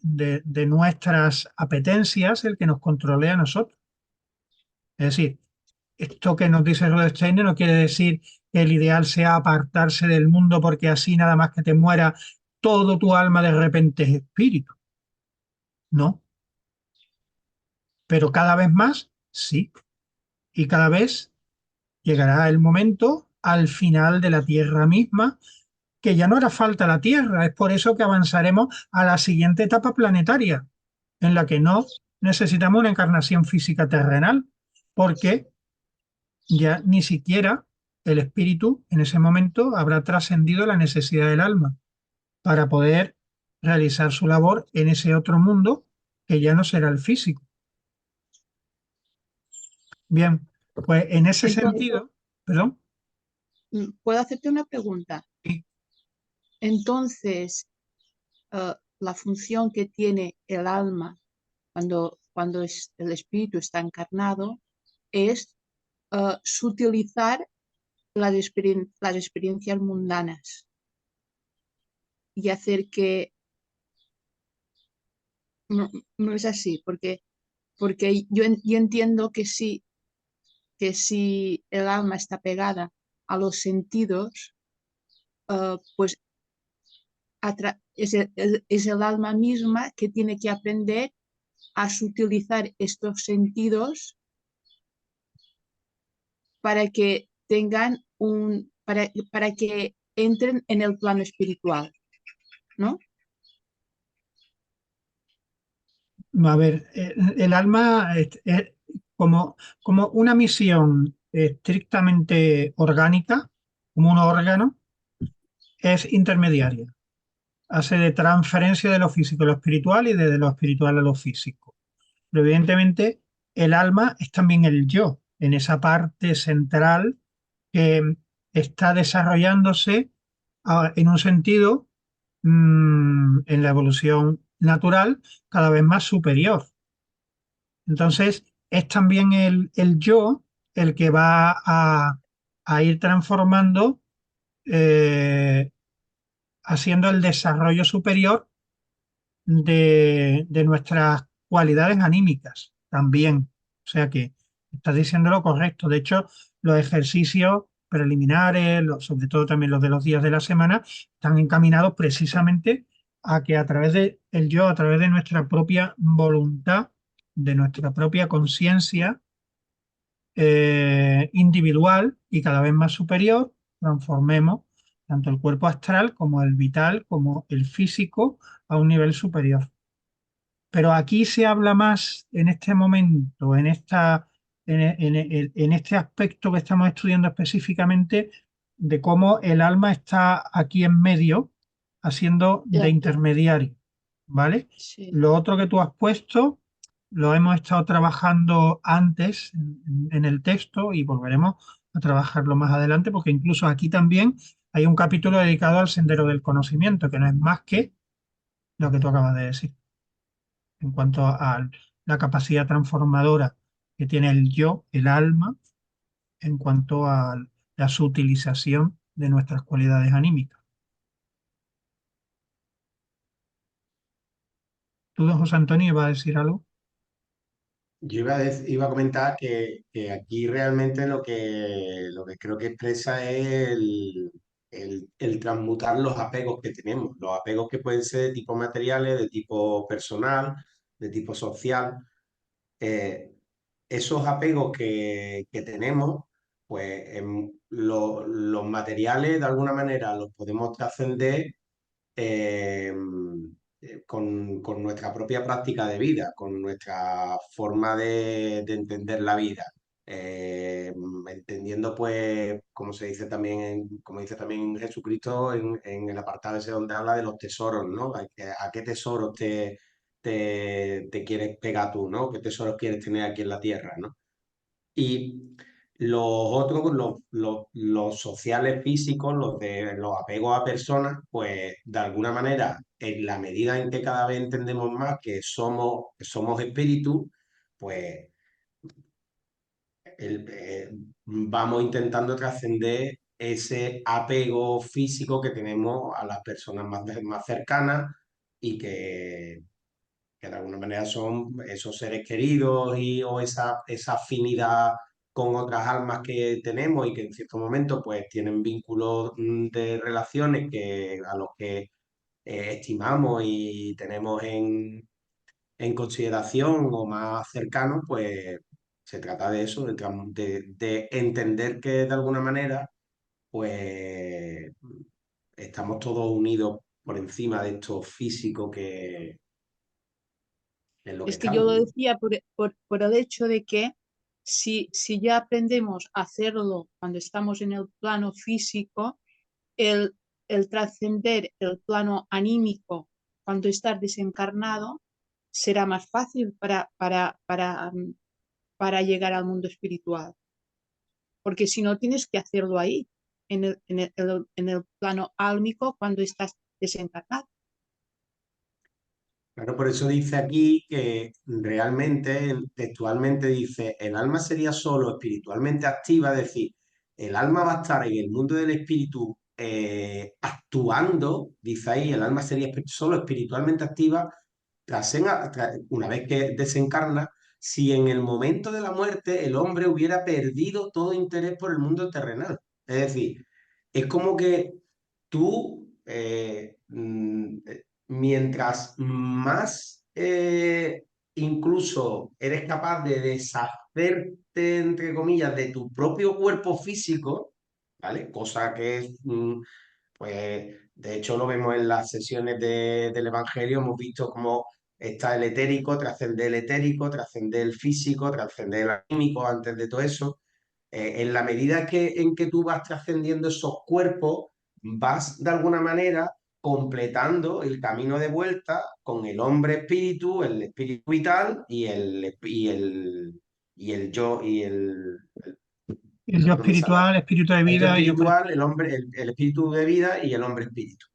nuestras apetencias el que nos controle a nosotros. Es decir, esto que nos dice Rudolf Steiner no quiere decir que el ideal sea apartarse del mundo porque así nada más que te muera todo tu alma de repente es espíritu. No, pero cada vez más sí. Y cada vez llegará el momento al final de la Tierra misma, que ya no hará falta la Tierra. Es por eso que avanzaremos a la siguiente etapa planetaria, en la que no necesitamos una encarnación física terrenal, porque ya ni siquiera el espíritu en ese momento habrá trascendido la necesidad del alma. para poder realizar su labor en ese otro mundo que ya no será el físico. Bien, pues en ese Entonces, sentido, perdón. ¿puedo hacerte una pregunta? Sí. Entonces, la función que tiene el alma cuando el espíritu está encarnado es sutilizar las experiencias mundanas y hacer que no es así, porque yo entiendo que si el alma está pegada a los sentidos, pues es el alma misma que tiene que aprender a sutilizar estos sentidos para que tengan para que entren en el plano espiritual, ¿no? A ver, el alma es como una misión estrictamente orgánica, como un órgano, es intermediaria. Hace de transferencia de lo físico a lo espiritual y de lo espiritual a lo físico. Pero evidentemente el alma es también el yo, en esa parte central que está desarrollándose en un sentido, en la evolución natural, cada vez más superior. Entonces, es también el yo el que va a ir transformando, eh, haciendo el desarrollo superior de nuestras cualidades anímicas también. O sea que estás diciendo lo correcto. De hecho, los ejercicios preliminares, sobre todo también los de los días de la semana, están encaminados precisamente a que a través de el yo, a través de nuestra propia voluntad, de nuestra propia conciencia individual y cada vez más superior, transformemos tanto el cuerpo astral como el vital, como el físico a un nivel superior. Pero aquí se habla más en este momento, en este aspecto que estamos estudiando específicamente, de cómo el alma está aquí en medio, haciendo de Ya, intermediario, ¿vale? sí. Lo otro que tú has puesto, lo hemos estado trabajando antes en el texto y volveremos a trabajarlo más adelante, porque incluso aquí también hay un capítulo dedicado al sendero del conocimiento, que no es más que lo que tú acabas de decir en cuanto a la capacidad transformadora que tiene el yo, el alma, en cuanto a la sutilización de nuestras cualidades anímicas. ¿Tú, don José Antonio, ibas a decir algo? Yo iba a comentar que aquí realmente lo que creo que expresa es el transmutar los apegos que tenemos, los apegos que pueden ser de tipo materiales, de tipo personal, de tipo social. Eh, Esos apegos que tenemos, pues los materiales de alguna manera los podemos trascender eh, con nuestra propia práctica de vida, con nuestra forma de entender la vida. Entendiendo, pues, como se dice también, como dice también Jesucristo en el apartado ese donde habla de los tesoros, ¿no? ¿A qué tesoros te quieres pegar tú, ¿no? ¿Qué tesoros quieres tener aquí en la tierra, ¿no? Y los otros, los sociales físicos, los de los apegos a personas, pues de alguna manera, en la medida en que cada vez entendemos más que somos espíritus, pues vamos intentando trascender ese apego físico que tenemos a las personas más cercanas y que de alguna manera son esos seres queridos o esa afinidad con otras almas que tenemos y que en cierto momento pues tienen vínculos de relaciones a los que estimamos y tenemos en consideración o más cercanos, pues se trata de eso, de entender que de alguna manera pues estamos todos unidos por encima de esto físico que es lo que Es que yo estamos. lo decía por el hecho de que si ya aprendemos a hacerlo cuando estamos en el plano físico, el el trascender el plano anímico cuando estás desencarnado será más fácil para llegar al mundo espiritual. Porque si no, tienes que hacerlo ahí, en el plano álmico cuando estás desencarnado. Claro, por eso dice aquí que realmente, textualmente dice, el alma sería solo espiritualmente activa, es decir, el alma va a estar en el mundo del espíritu actuando, dice ahí, el alma sería solo espiritualmente activa una vez que desencarna, si en el momento de la muerte el hombre hubiera perdido todo interés por el mundo terrenal. Es decir, es como que tú, mientras más incluso eres capaz de deshacerte, entre comillas, de tu propio cuerpo físico, ¿vale? Cosa que es, pues, de hecho lo vemos en las sesiones del Evangelio, hemos visto cómo está el etérico, trascende el etérico, trascende el físico, trascende el anímico antes de todo eso. En la medida en que tú vas trascendiendo esos cuerpos, vas de alguna manera completando el camino de vuelta con el hombre espíritu, el espíritu vital y el yo y El yo no me sale. espiritual, espíritu de El yo vida y hombre. espiritual, el hombre, el espíritu de vida y el hombre espíritu.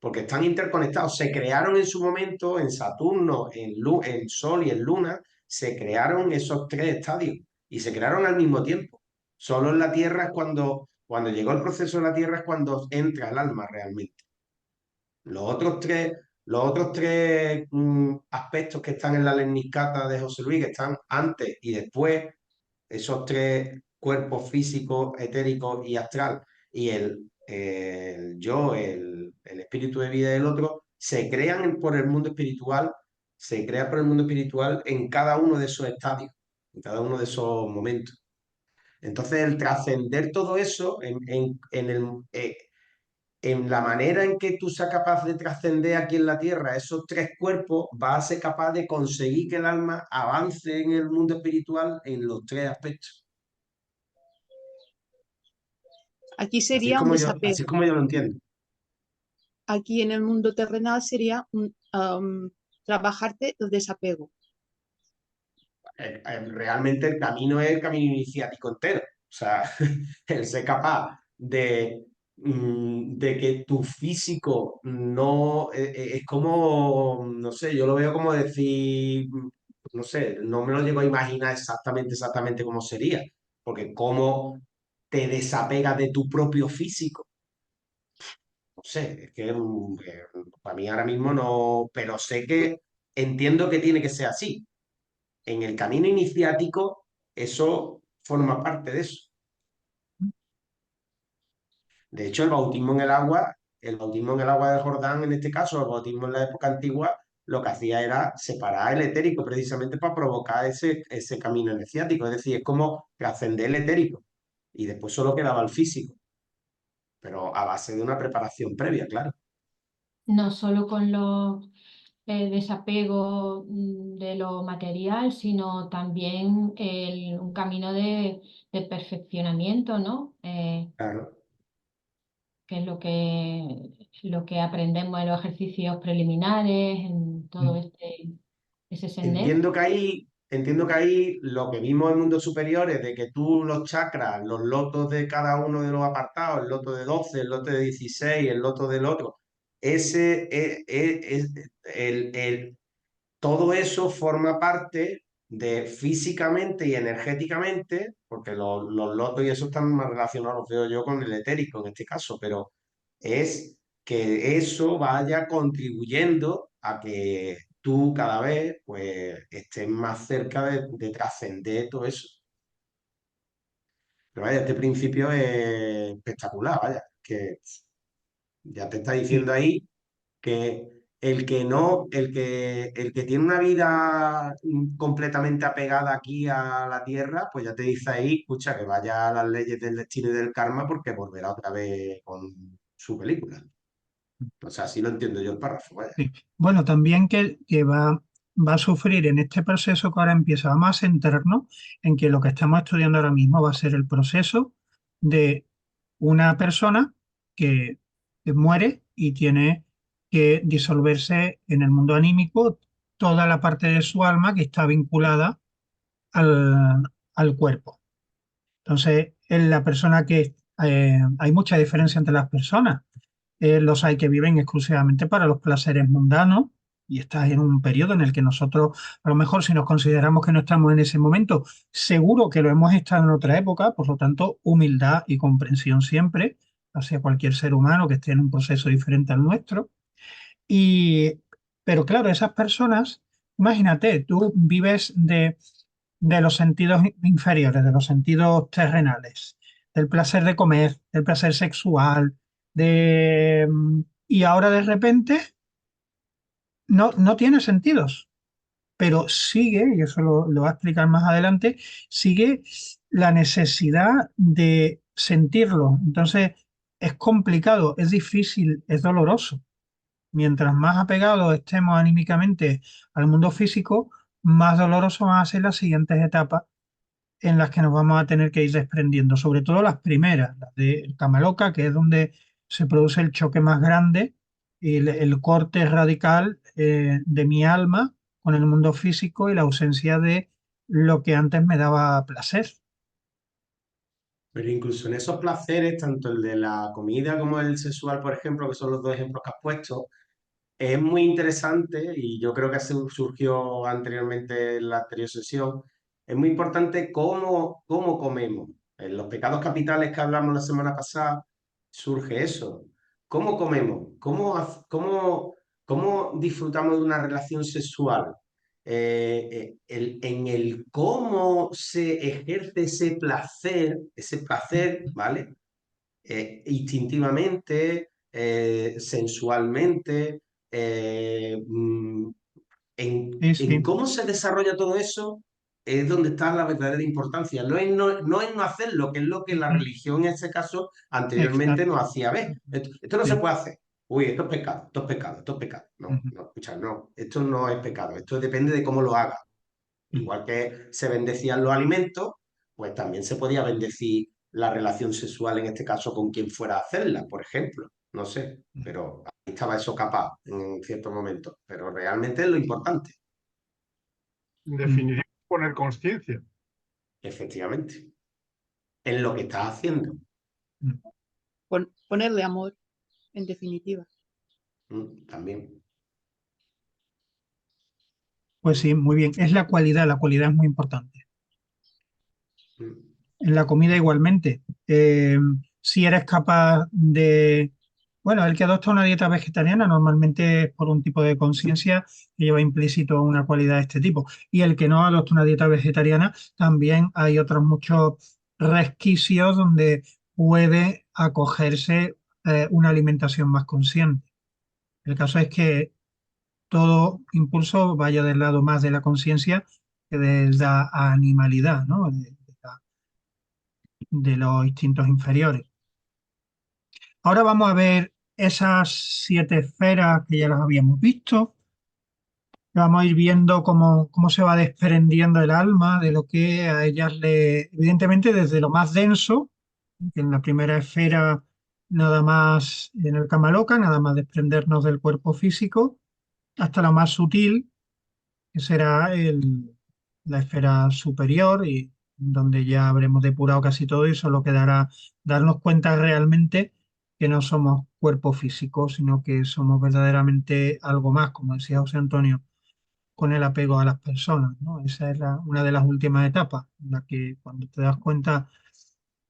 Porque están interconectados. Se crearon en su momento en Saturno, en Sol y en Luna, se crearon esos tres estadios y se crearon al mismo tiempo. Solo en la Tierra es cuando llegó el proceso de la Tierra es cuando entra el alma realmente. Los otros tres aspectos que están en la Lerniscata de José Luis, que están antes y después, esos tres cuerpos físicos, etéricos y astral, y el yo, el espíritu de vida del otro, se crea por el mundo espiritual en cada uno de esos estadios, en cada uno de esos momentos. Entonces, el trascender todo eso en la manera en que tú seas capaz de trascender aquí en la Tierra esos tres cuerpos, vas a ser capaz de conseguir que el alma avance en el mundo espiritual en los tres aspectos. Aquí Así es sería un como yo, así es desapego. como yo lo entiendo. Aquí en el mundo terrenal sería trabajarte el desapego. Realmente el camino es el camino iniciático entero. O sea, el ser capaz de que tu físico no es como, no sé, yo lo veo como decir, no sé, no me lo llego a imaginar exactamente cómo sería, porque cómo te desapegas de tu propio físico. No sé, es que para mí ahora mismo no, pero sé que entiendo que tiene que ser así. En el camino iniciático, eso forma parte de eso. De hecho, el bautismo en el agua del Jordán, en este caso, el bautismo en la época antigua, lo que hacía era separar el etérico precisamente para provocar ese camino iniciático. Es decir, es como trascender el etérico y después solo quedaba el físico, pero a base de una preparación previa, claro. No solo con los desapego de lo material, sino también un camino de perfeccionamiento, ¿no? Claro. Que es lo que aprendemos en los ejercicios preliminares, en todo ese sendero. Entiendo que ahí lo que vimos en mundos superiores, de que tú los chakras, los lotos de cada uno de los apartados, el loto de 12, el loto de 16, el loto del otro, ese todo eso forma parte de físicamente y energéticamente, porque los lotos y eso están más relacionados, veo yo, con el etérico en este caso, pero es que eso vaya contribuyendo a que tú cada vez pues estés más cerca de trascender todo eso. Pero vaya, este principio es espectacular, vaya, que ya te está diciendo ahí que el que tiene una vida completamente apegada aquí a la tierra, pues ya te dice ahí, escucha, que vaya a las leyes del destino y del karma porque volverá otra vez con su película. O sea, así lo entiendo yo el párrafo, vaya. Sí. Bueno, también que va a sufrir en este proceso que ahora empieza, vamos a centrarnos en que lo que estamos estudiando ahora mismo va a ser el proceso de una persona que muere y tiene que disolverse en el mundo anímico toda la parte de su alma que está vinculada al, al cuerpo. Entonces, en la persona que hay mucha diferencia entre las personas. Los hay que viven exclusivamente para los placeres mundanos y estás en un periodo en el que nosotros, a lo mejor si nos consideramos que no estamos en ese momento, seguro que lo hemos estado en otra época, por lo tanto, humildad y comprensión siempre hacia cualquier ser humano que esté en un proceso diferente al nuestro. Y, pero claro, esas personas, imagínate, tú vives de los sentidos inferiores, de los sentidos terrenales, del placer de comer, del placer sexual, y ahora de repente no tiene sentidos, pero sigue, y eso lo va a explicar más adelante, sigue la necesidad de sentirlo. Entonces, es complicado, es difícil, es doloroso. Mientras más apegados estemos anímicamente al mundo físico, más doloroso van a ser las siguientes etapas en las que nos vamos a tener que ir desprendiendo, sobre todo las primeras, las de Kamaloka, que es donde se produce el choque más grande y el corte radical de mi alma con el mundo físico y la ausencia de lo que antes me daba placer. Pero incluso en esos placeres, tanto el de la comida como el sexual, por ejemplo, que son los dos ejemplos que has puesto, es muy interesante y yo creo que surgió anteriormente en la anterior sesión. Es muy importante cómo comemos. En los pecados capitales que hablamos la semana pasada, surge eso. ¿Cómo comemos? ¿Cómo disfrutamos de una relación sexual? En el cómo se ejerce ese placer, ¿vale? Instintivamente, sensualmente, Sí, en sí, cómo se desarrolla todo eso es donde está la verdadera importancia. No es no hacerlo, que es lo que la ujú, religión en ese caso anteriormente exacto. nos hacía ver. Esto no se Sí, puede hacer. Uy, esto es pecado, esto es pecado, esto es pecado. No, ujú, no, escucha, no, esto no es pecado, esto depende de cómo lo hagas. ujú, Igual que se bendecían los alimentos, pues también se podía bendecir la relación sexual, en este caso, con quien fuera a hacerla, por ejemplo. No sé, pero ahí estaba eso capaz en ciertos momentos. Pero realmente es lo importante, En ujú, definitiva, poner conciencia. efectivamente, en lo que estás haciendo. ujú. Ponerle amor, en definitiva. También. Pues sí, muy bien. Es la cualidad es muy importante. Mm. En la comida igualmente. Si eres capaz de... Bueno, el que adopta una dieta vegetariana normalmente es por un tipo de conciencia que lleva implícito una cualidad de este tipo. Y el que no adopta una dieta vegetariana, también hay otros muchos resquicios donde puede acogerse una alimentación más consciente. El caso es que todo impulso vaya del lado más de la conciencia que de la animalidad, ¿no? De los instintos inferiores. Ahora vamos a ver esas 7 esferas que ya las habíamos visto. Vamos a ir viendo cómo se va desprendiendo el alma de lo que a ellas evidentemente desde lo más denso, que en la primera esfera nada más en el Kamaloka, nada más desprendernos del cuerpo físico, hasta lo más sutil, que será la esfera superior y donde ya habremos depurado casi todo y solo quedará darnos cuenta realmente que no somos cuerpo físico, sino que somos verdaderamente algo más, como decía José Antonio, con el apego a las personas, ¿no? Esa es una de las últimas etapas, en la que cuando te das cuenta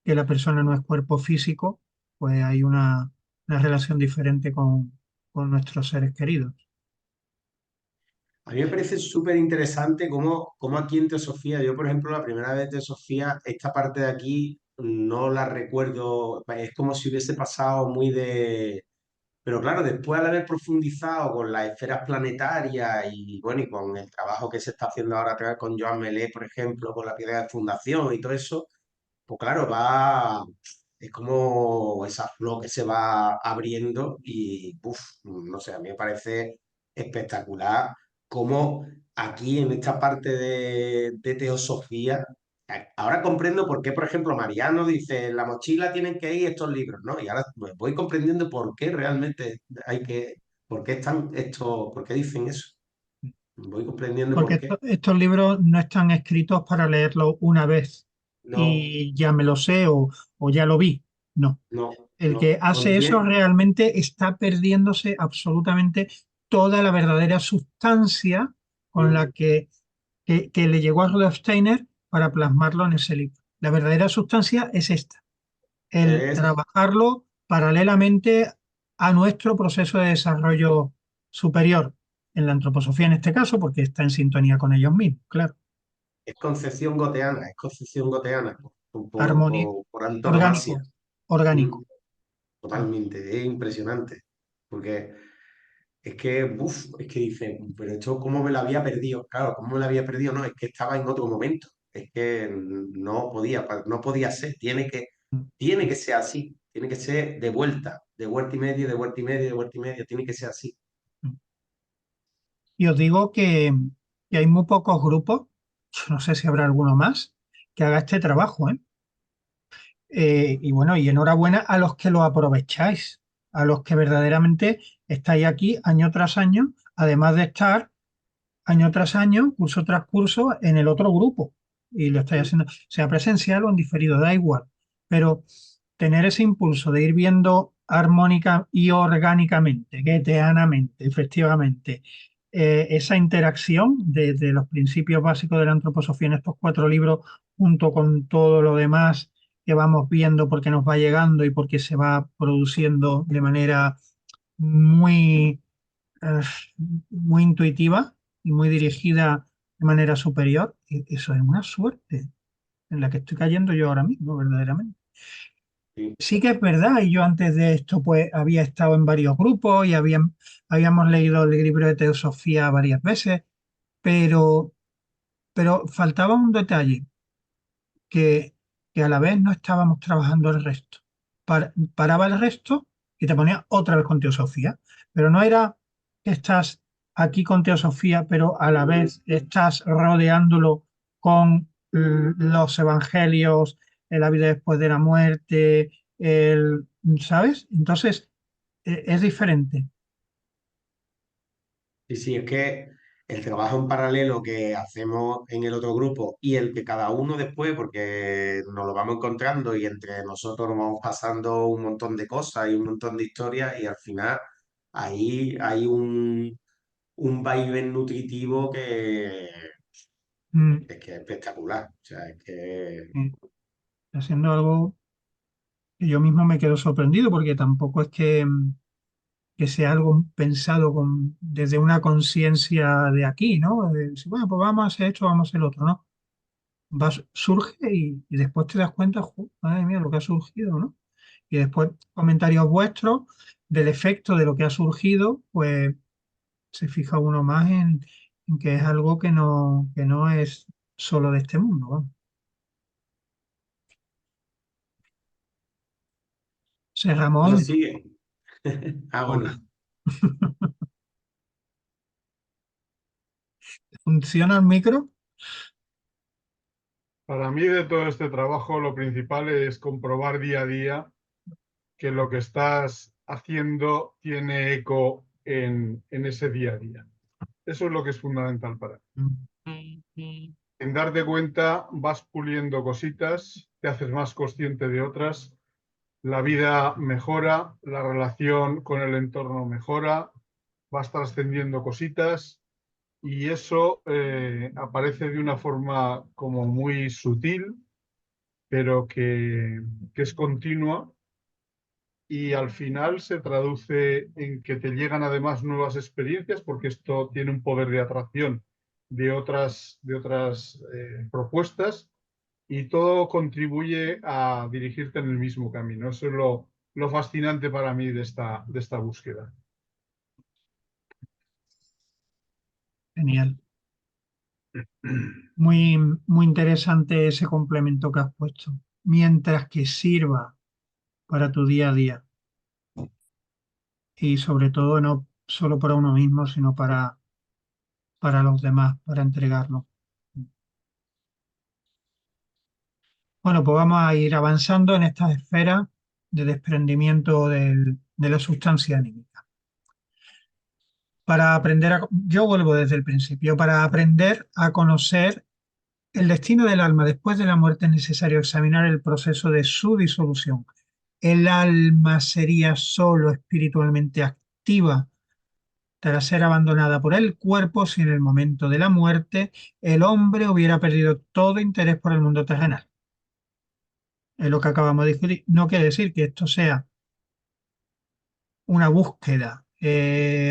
que la persona no es cuerpo físico, pues hay una relación diferente con nuestros seres queridos. A mí me parece súper interesante cómo aquí en Teosofía, yo por ejemplo la primera vez de Teosofía, esta parte de aquí no la recuerdo, es como si hubiese pasado muy de... Pero claro, después al haber profundizado con las esferas planetarias y bueno, y con el trabajo que se está haciendo ahora a través con Joan Melé, por ejemplo, con la piedra de fundación y todo eso, pues claro, es como esa flor que se va abriendo y, uf, no sé, a mí me parece espectacular cómo aquí en esta parte de teosofía Ahora comprendo por qué, por ejemplo, Mariano dice, en la mochila tienen que ir estos libros, ¿no? Y ahora pues, voy comprendiendo por qué realmente hay que, por qué están estos, por qué dicen eso. Voy comprendiendo Porque por qué. estos libros no están escritos para leerlos una vez No, y ya me lo sé o ya lo vi. No. no, El que no. hace eso Contiene, realmente está perdiéndose absolutamente toda la verdadera sustancia con la mm, que le llegó a Rudolf Steiner para plasmarlo en ese libro. La verdadera sustancia es esta, el es, trabajarlo paralelamente a nuestro proceso de desarrollo superior en la antroposofía en este caso, porque está en sintonía con ellos mismos, claro. es concepción goteana Armonía, por antonomasia. orgánico, Mm, orgánico. Mm, totalmente, es impresionante. Porque es que, uf, es que dice, pero esto, ¿cómo me lo había perdido? Claro, ¿cómo me lo había perdido? No, es que estaba en otro momento. Es que no podía ser. mm, Tiene que ser así. Tiene que ser de vuelta y media, de vuelta y media, de vuelta y media. Tiene que ser así. mm. Y os digo que hay muy pocos grupos, yo no sé si habrá alguno más, que haga este trabajo, ¿eh? Y bueno, y enhorabuena a los que lo aprovecháis, a los que verdaderamente estáis aquí año tras año, además de estar año tras año, curso tras curso, en el otro grupo. Y lo estáis haciendo, sea presencial o en diferido, da igual. Pero tener ese impulso de ir viendo armónica y orgánicamente, goetheanamente, efectivamente, esa interacción de los principios básicos de la antroposofía en estos 4 libros, junto con todo lo demás que vamos viendo porque nos va llegando y porque se va produciendo de manera muy eh, muy intuitiva y muy dirigida de manera superior, eso es una suerte en la que estoy cayendo yo ahora mismo, verdaderamente. Sí, Sí que es verdad, y yo antes de esto pues había estado en varios grupos y habíamos leído el libro de Teosofía varias veces, pero, pero faltaba un detalle, que, que a la vez no estábamos trabajando el resto. Paraba el resto y te ponía otra vez con teosofía. Pero no era que estás aquí con teosofía, pero a la vez estás rodeándolo con los evangelios, la vida después de la muerte, ¿sabes? Entonces, es diferente. sí, sí, es que el trabajo en paralelo que hacemos en el otro grupo y el que cada uno después, porque nos lo vamos encontrando y entre nosotros nos vamos pasando un montón de cosas y un montón de historias y al final ahí hay un vaivén nutritivo Mm, es que es espectacular. O sea, es que mm. Haciendo algo que yo mismo me quedo sorprendido porque tampoco es que sea algo pensado desde una conciencia de aquí, ¿no? De decir, bueno, pues vamos a hacer esto, vamos a hacer lo otro, ¿no? Surge y después te das cuenta, madre mía, lo que ha surgido, ¿no? Y después comentarios vuestros del efecto de lo que ha surgido, pues se fija uno más en que es algo que no es solo de este mundo, vamos. José bueno, Ramón, sigue. Ah, bueno. hola. ¿Funciona el micro? Para mí de todo este trabajo lo principal es comprobar día a día que lo que estás haciendo tiene eco en ese día a día. Eso es lo que es fundamental para mí. En darte cuenta vas puliendo cositas, te haces más consciente de otras, la vida mejora, la relación con el entorno mejora, vas trascendiendo cositas y eso aparece de una forma como muy sutil, pero que es continua y al final se traduce en que te llegan además nuevas experiencias porque esto tiene un poder de atracción de otras propuestas y todo contribuye a dirigirte en el mismo camino. Eso es lo fascinante para mí de esta búsqueda. Genial. Muy, muy interesante ese complemento que has puesto. Mientras que sirva para tu día a día y sobre todo no solo para uno mismo, sino para los demás, para entregarlo. Bueno, pues vamos a ir avanzando en estas esferas de desprendimiento de la sustancia anímica. Yo vuelvo desde el principio, para aprender a conocer el destino del alma después de la muerte es necesario examinar el proceso de su disolución. El alma sería solo espiritualmente activa tras ser abandonada por el cuerpo si en el momento de la muerte el hombre hubiera perdido todo interés por el mundo terrenal. Es lo que acabamos de discutir. No quiere decir que esto sea una búsqueda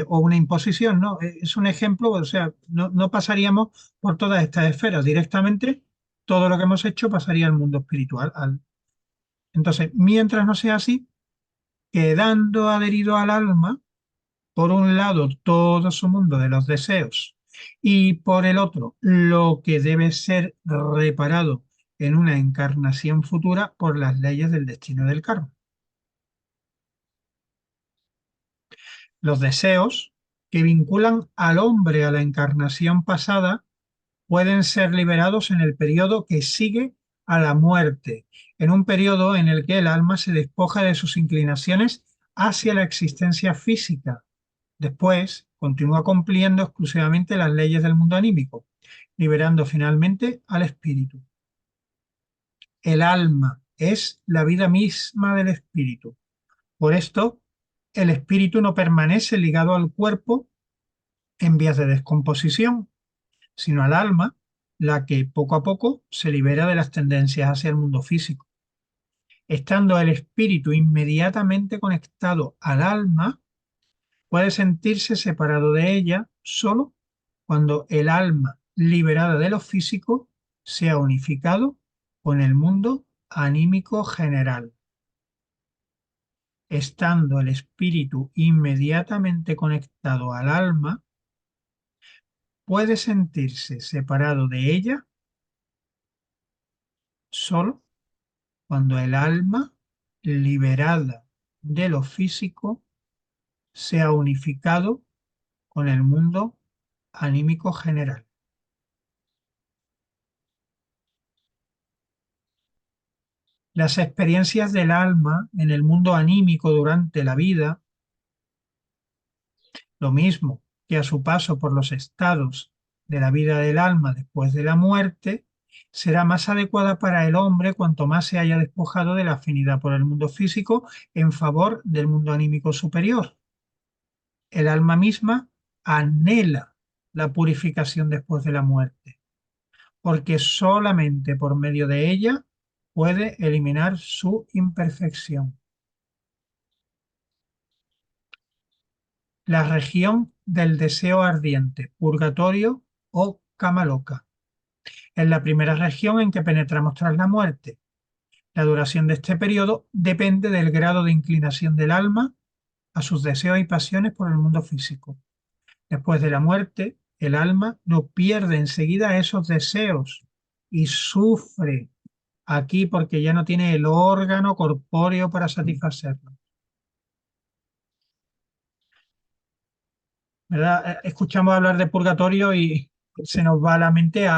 o una imposición, no, es un ejemplo, o sea, no pasaríamos por todas estas esferas directamente, todo lo que hemos hecho pasaría al mundo espiritual. Entonces, mientras no sea así, quedando adherido al alma, por un lado, todo su mundo de los deseos y por el otro, lo que debe ser reparado en una encarnación futura por las leyes del destino del karma. Los deseos que vinculan al hombre a la encarnación pasada pueden ser liberados en el periodo que sigue a la muerte, en un periodo en el que el alma se despoja de sus inclinaciones hacia la existencia física. Después, continúa cumpliendo exclusivamente las leyes del mundo anímico, liberando finalmente al espíritu. El alma es la vida misma del espíritu. Por esto, el espíritu no permanece ligado al cuerpo en vías de descomposición, sino al alma, la que poco a poco se libera de las tendencias hacia el mundo físico. Estando el espíritu inmediatamente conectado al alma, puede sentirse separado de ella solo cuando el alma liberada de lo físico sea unificado con el mundo anímico general. Estando el espíritu inmediatamente conectado al alma, puede sentirse separado de ella solo cuando el alma liberada de lo físico sea unificado con el mundo anímico general. Las experiencias del alma en el mundo anímico durante la vida, lo mismo que a su paso por los estados de la vida del alma después de la muerte, será más adecuada para el hombre cuanto más se haya despojado de la afinidad por el mundo físico en favor del mundo anímico superior. El alma misma anhela la purificación después de la muerte, porque solamente por medio de ella puede eliminar su imperfección. La región del deseo ardiente, purgatorio o Kamaloka. Es la primera región en que penetramos tras la muerte. La duración de este periodo depende del grado de inclinación del alma a sus deseos y pasiones por el mundo físico. Después de la muerte, el alma no pierde enseguida esos deseos y sufre aquí porque ya no tiene el órgano corpóreo para satisfacerlo. ¿Verdad? Escuchamos hablar de purgatorio y se nos va a la mente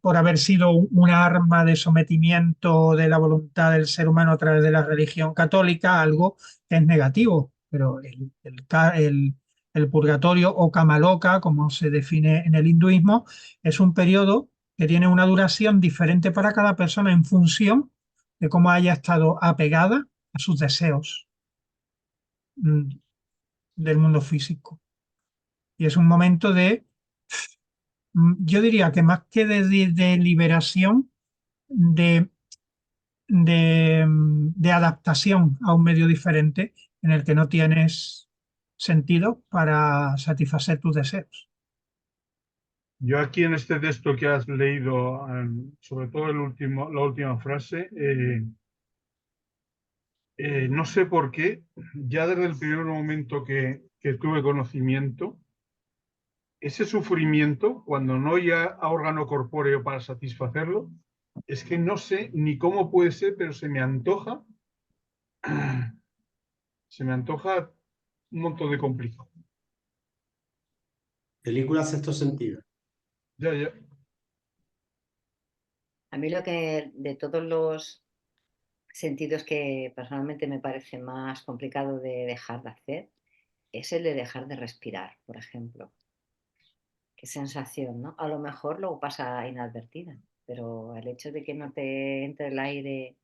por haber sido un arma de sometimiento de la voluntad del ser humano a través de la religión católica, algo que es negativo, pero el purgatorio o Kamaloka, como se define en el hinduismo, es un periodo que tiene una duración diferente para cada persona en función de cómo haya estado apegada a sus deseos mm, del mundo físico. Y es un momento yo diría que más que de liberación, de, de adaptación a un medio diferente en el que no tienes sentido para satisfacer tus deseos. Yo aquí en este texto que has leído, sobre todo la última frase, no sé por qué, ya desde el primer momento que tuve conocimiento, ese sufrimiento, cuando no hay órgano corpóreo para satisfacerlo, es que no sé ni cómo puede ser, pero se me antoja un montón de complicado. Película Sexto Sentido. Ya, ya. A mí lo que de todos los sentidos que personalmente me parece más complicado de dejar de hacer es el de dejar de respirar, por ejemplo. Qué sensación, ¿no? A lo mejor luego pasa inadvertida, pero el hecho de que no te entre el aire,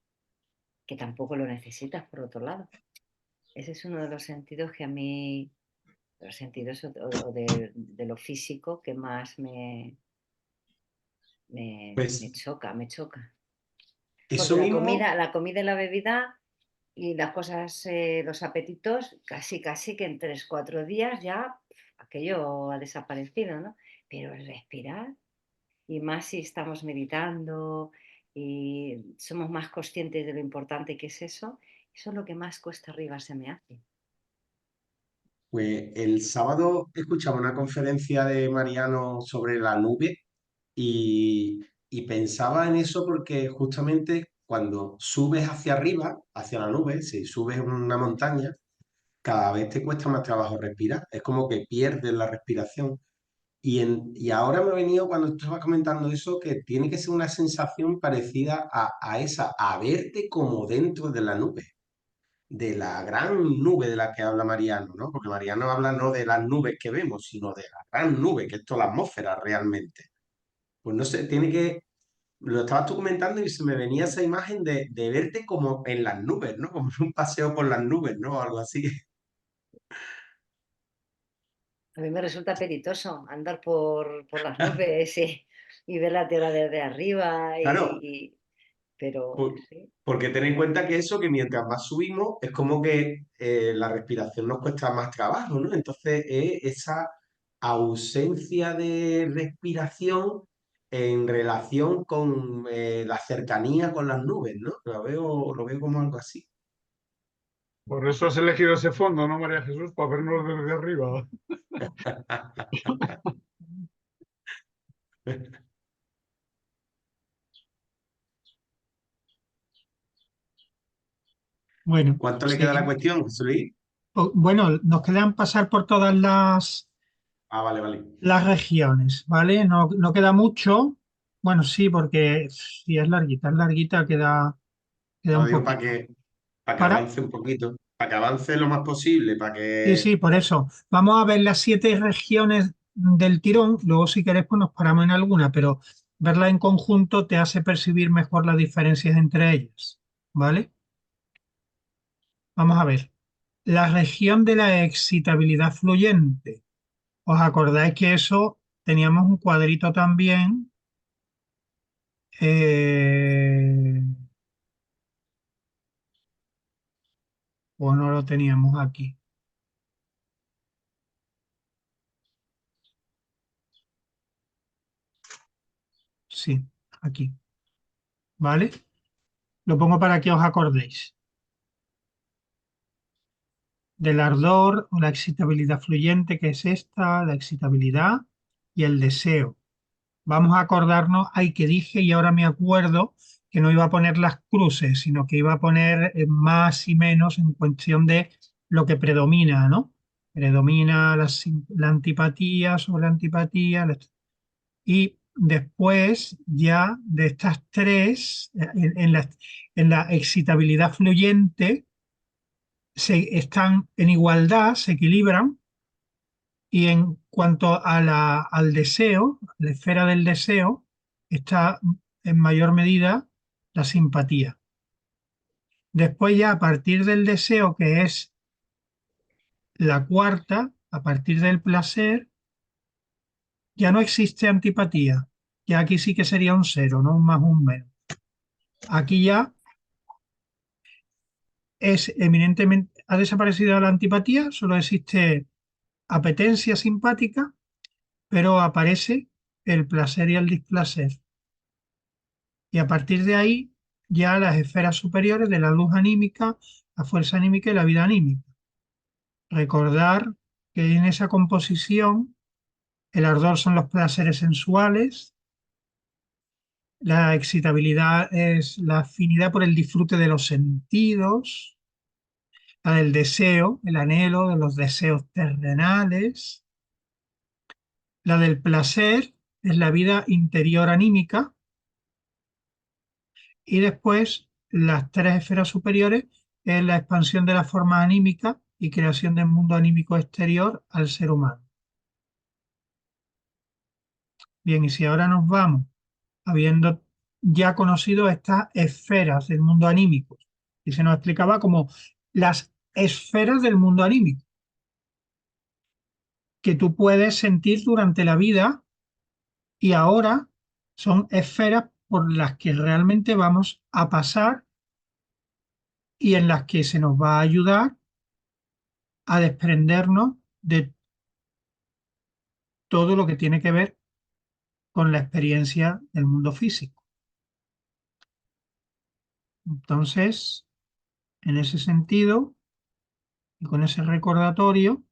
que tampoco lo necesitas, por otro lado. Ese es uno de los sentidos que a mí, de los sentidos o de lo físico que más me Pues choca, me choca. Porque eso mismo, la comida y la bebida y las cosas, los apetitos, casi, casi que en 3, 4 días ya aquello ha desaparecido, ¿no? Pero el respirar, y más si estamos meditando y somos más conscientes de lo importante que es eso es lo que más cuesta arriba se me hace. pues el sábado escuchaba una conferencia de Mariano sobre la nube y pensaba en eso porque justamente cuando subes hacia arriba, hacia la nube, si subes una montaña, cada vez te cuesta más trabajo respirar. Es como que pierdes la respiración. Y ahora me ha venido cuando estabas comentando eso, que tiene que ser una sensación parecida a esa, a verte como dentro de la nube, de la gran nube de la que habla Mariano, ¿no? Porque Mariano habla no de las nubes que vemos, sino de la gran nube, que es toda la atmósfera realmente. Pues no sé, tiene que, lo estabas tú comentando y se me venía esa imagen de verte como en las nubes, ¿no? Como en un paseo por las nubes, ¿no? Algo así. A mí me resulta apetitoso andar por las nubes y ver la tierra desde arriba, Claro, pero por- sí. porque ten en cuenta que eso, que mientras más subimos, es como que la respiración nos cuesta más trabajo, ¿no? Entonces, esa ausencia de respiración en relación con la cercanía con las nubes, ¿no? Lo veo como algo así. Por eso has elegido ese fondo, ¿no, María Jesús? Para vernos desde arriba. Bueno, ¿Cuánto le queda a la sí. cuestión, José Luis? Bueno, nos quedan pasar por todas Ah, vale, vale. las regiones, ¿vale? No, no queda mucho. Bueno, sí, porque si es larguita, queda No un digo poquito. para que Para, avance un poquito, para que avance lo más posible, para sí, que... sí, por eso. Vamos a ver las 7 regiones del tirón. Luego, si querés, pues nos paramos en alguna, pero verla en conjunto te hace percibir mejor las diferencias entre ellas, ¿vale? Vamos a ver. La región de la excitabilidad fluyente. ¿Os acordáis que eso teníamos un cuadrito también? Eh, ¿O no lo teníamos aquí? Sí, aquí, ¿vale? Lo pongo para que os acordéis. Del ardor o la excitabilidad fluyente, que es esta, la excitabilidad y el deseo. Vamos a acordarnos, ay, que dije y ahora me acuerdo que no iba a poner las cruces, sino que iba a poner más y menos en cuestión de lo que predomina, ¿no? Predomina la antipatía sobre la antipatía. Y después ya de estas tres, en la excitabilidad fluyente, están en igualdad, se equilibran, y en cuanto a al deseo, la esfera del deseo, está en mayor medida la simpatía. Después ya a partir del deseo, que es la cuarta, a partir del placer, ya no existe antipatía. Ya aquí sí que sería un cero, no un más, un menos. Aquí ya es eminentemente, ha desaparecido la antipatía, solo existe apetencia simpática, pero aparece el placer y el displacer. Y a partir de ahí, ya las esferas superiores de la luz anímica, la fuerza anímica y la vida anímica. Recordar que en esa composición el ardor son los placeres sensuales, la excitabilidad es la afinidad por el disfrute de los sentidos, la del deseo, el anhelo de los deseos terrenales, la del placer es la vida interior anímica, Y después, las tres esferas superiores es la expansión de la forma anímica y creación del mundo anímico exterior al ser humano. Bien, y si ahora nos vamos, habiendo ya conocido estas esferas del mundo anímico, y se nos explicaba como las esferas del mundo anímico, que tú puedes sentir durante la vida y ahora son esferas por las que realmente vamos a pasar y en las que se nos va a ayudar a desprendernos de todo lo que tiene que ver con la experiencia del mundo físico. Entonces, en ese sentido, y con ese recordatorio,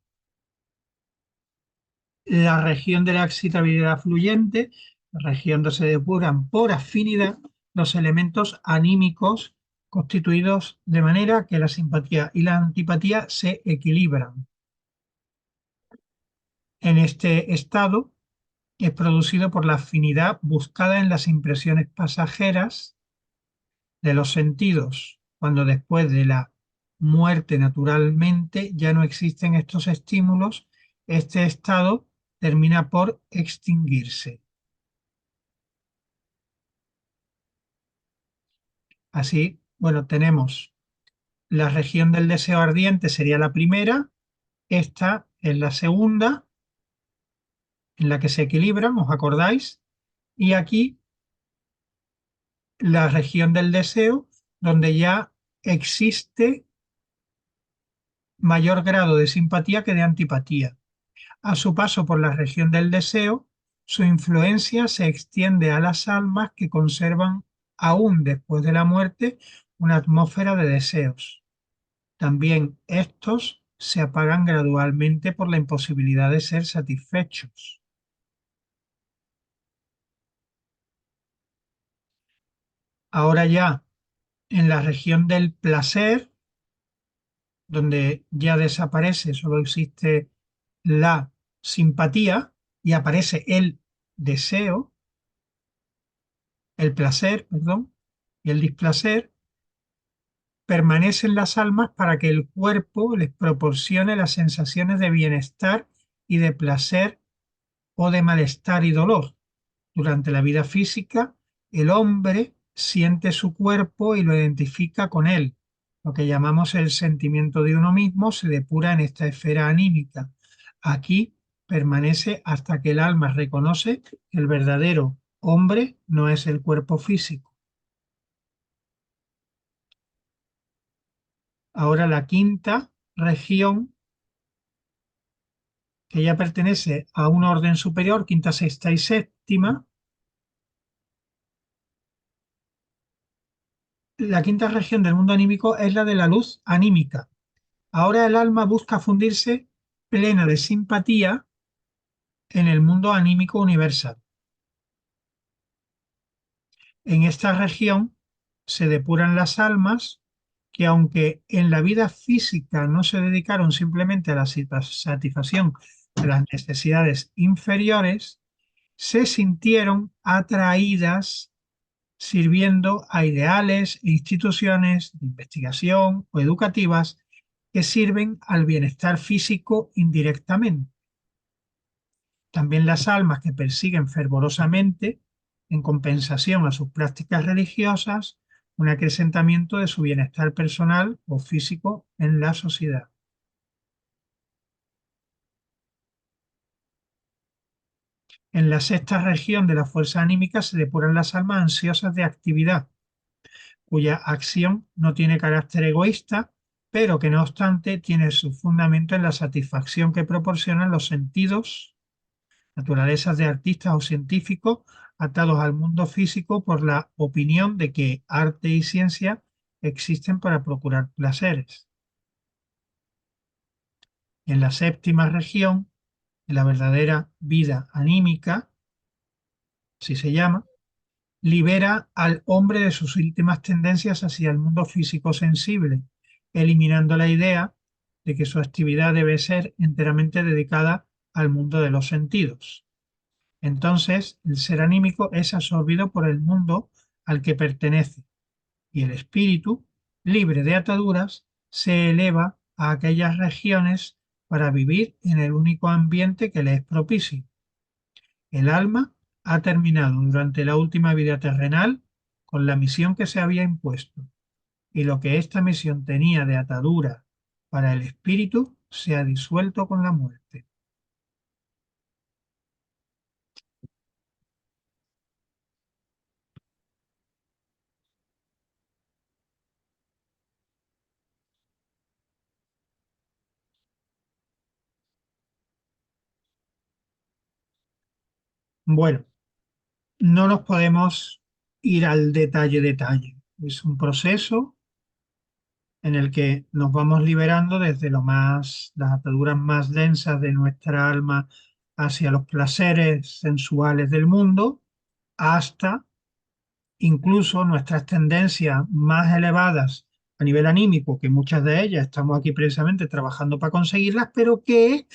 la región de la excitabilidad fluyente, la región donde se depuran por afinidad los elementos anímicos constituidos de manera que la simpatía y la antipatía se equilibran. En este estado es producido por la afinidad buscada en las impresiones pasajeras de los sentidos, cuando después de la muerte naturalmente ya no existen estos estímulos, este estado termina por extinguirse. Así, bueno, tenemos la región del deseo ardiente sería la primera, esta es la segunda, en la que se equilibran, ¿os acordáis? Y aquí la región del deseo, donde ya existe mayor grado de simpatía que de antipatía. A su paso por la región del deseo, su influencia se extiende a las almas que conservan aún después de la muerte una atmósfera de deseos. También estos se apagan gradualmente por la imposibilidad de ser satisfechos. Ahora ya en la región del placer, donde ya desaparece, solo existe la simpatía y aparece el deseo, el placer, perdón, y el displacer, permanecen las almas para que el cuerpo les proporcione las sensaciones de bienestar y de placer o de malestar y dolor. Durante la vida física, el hombre siente su cuerpo y lo identifica con él. Lo que llamamos el sentimiento de uno mismo se depura en esta esfera anímica. Aquí permanece hasta que el alma reconoce que el verdadero hombre no es el cuerpo físico. Ahora la quinta región, que ya pertenece a un orden superior, quinta, sexta y séptima. La quinta región del mundo anímico es la de la luz anímica. Ahora el alma busca fundirse plena de simpatía en el mundo anímico universal. En esta región se depuran las almas que, aunque en la vida física no se dedicaron simplemente a la satisfacción de las necesidades inferiores, se sintieron atraídas sirviendo a ideales e instituciones de investigación o educativas que sirven al bienestar físico indirectamente. También las almas que persiguen fervorosamente, en compensación a sus prácticas religiosas, un acrecentamiento de su bienestar personal o físico en la sociedad. En la sexta región de la fuerza anímica se depuran las almas ansiosas de actividad, cuya acción no tiene carácter egoísta, pero que no obstante tiene su fundamento en la satisfacción que proporcionan los sentidos, naturalezas de artistas o científicos atados al mundo físico por la opinión de que arte y ciencia existen para procurar placeres. En la séptima región, en la verdadera vida anímica, así se llama, libera al hombre de sus últimas tendencias hacia el mundo físico sensible, eliminando la idea de que su actividad debe ser enteramente dedicada al mundo de los sentidos. Entonces, el ser anímico es absorbido por el mundo al que pertenece, y el espíritu, libre de ataduras, se eleva a aquellas regiones para vivir en el único ambiente que le es propicio. El alma ha terminado durante la última vida terrenal con la misión que se había impuesto, y lo que esta misión tenía de atadura para el espíritu se ha disuelto con la muerte. Bueno, no nos podemos ir al detalle. Es un proceso en el que nos vamos liberando desde las ataduras más densas de nuestra alma hacia los placeres sensuales del mundo, hasta incluso nuestras tendencias más elevadas a nivel anímico, que muchas de ellas estamos aquí precisamente trabajando para conseguirlas, pero que,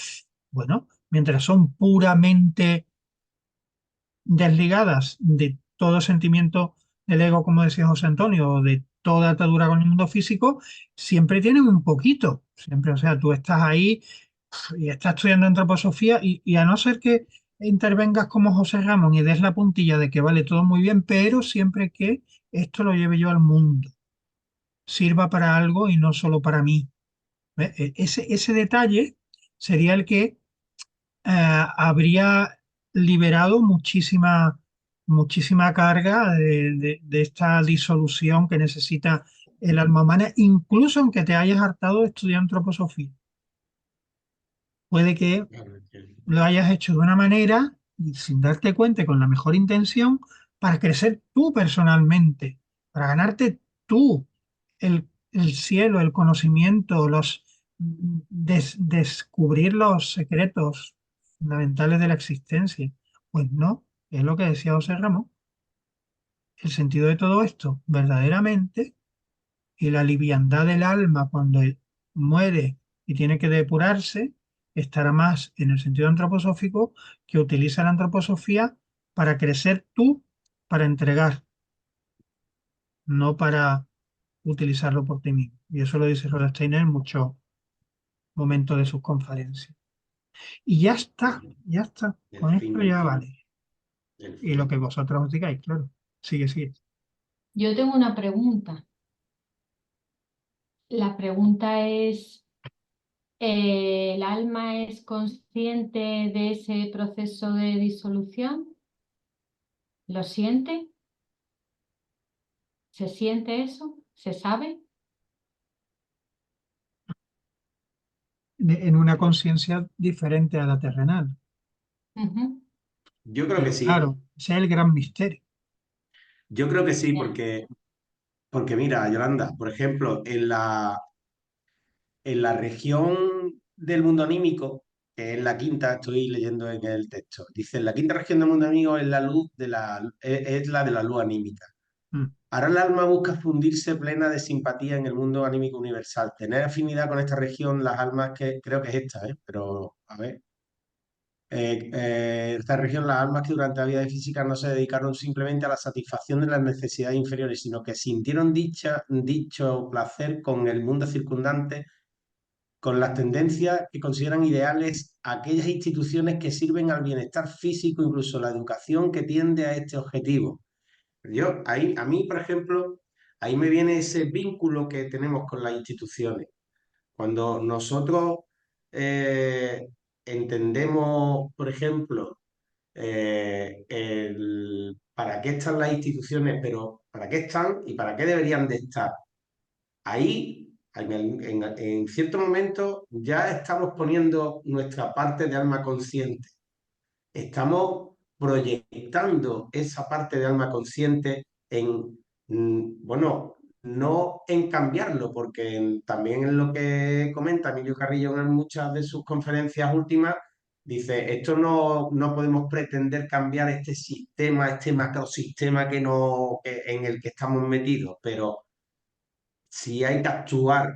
bueno, mientras son puramente desligadas de todo sentimiento del ego, como decía José Antonio, o de toda atadura con el mundo físico, siempre tienen un poquito, siempre, o sea, tú estás ahí y estás estudiando antroposofía y a no ser que intervengas como José Ramón y des la puntilla de que vale todo muy bien, pero siempre que esto lo lleve yo al mundo, sirva para algo y no solo para mí. Ese detalle sería el que habría liberado muchísima carga de esta disolución que necesita el alma humana, incluso aunque te hayas hartado de estudiar antroposofía. Puede que lo hayas hecho de una manera y sin darte cuenta y con la mejor intención para crecer tú personalmente, para ganarte tú el cielo, el conocimiento, descubrir los secretos fundamentales de la existencia. Pues no, es lo que decía José Ramón. El sentido de todo esto, verdaderamente, y la liviandad del alma cuando muere y tiene que depurarse, estará más en el sentido antroposófico, que utiliza la antroposofía para crecer tú, para entregar, no para utilizarlo por ti mismo. Y eso lo dice Rhoda Steiner en muchos momentos de sus conferencias. Y ya está. Con El fin esto del ya fin. vale. El Y lo fin. que vosotros os digáis, claro. Sigue. Yo tengo una pregunta. La pregunta es, ¿el alma es consciente de ese proceso de disolución? ¿Lo siente? ¿Se siente eso? ¿Se sabe? En una conciencia diferente a la terrenal. Ujú. Yo creo que Pero sí. claro, ese es el gran misterio. Yo creo que sí, Ya. porque mira, Yolanda, por ejemplo, en la región del mundo anímico, que es la quinta, estoy leyendo en el texto, dice, la quinta región del mundo anímico es la luz es la de la luz anímica. Mm. Ahora el alma busca fundirse plena de simpatía en el mundo anímico universal. Tener afinidad con esta región, las almas que creo que es esta, pero a ver. Esta región, las almas que durante la vida física no se dedicaron simplemente a la satisfacción de las necesidades inferiores, sino que sintieron dicho placer con el mundo circundante, con las tendencias que consideran ideales, aquellas instituciones que sirven al bienestar físico, incluso la educación que tiende a este objetivo. A mí, por ejemplo, ahí me viene ese vínculo que tenemos con las instituciones. Cuando nosotros eh, entendemos, por ejemplo, para qué están las instituciones, pero para qué están y para qué deberían de estar. Ahí, en cierto momento, ya estamos poniendo nuestra parte de alma consciente. Estamos proyectando esa parte de alma consciente en, bueno, no en cambiarlo, porque también en lo que comenta Emilio Carrillo en muchas de sus conferencias últimas, dice, esto no podemos pretender cambiar este sistema, este macrosistema en el que estamos metidos, pero sí hay que actuar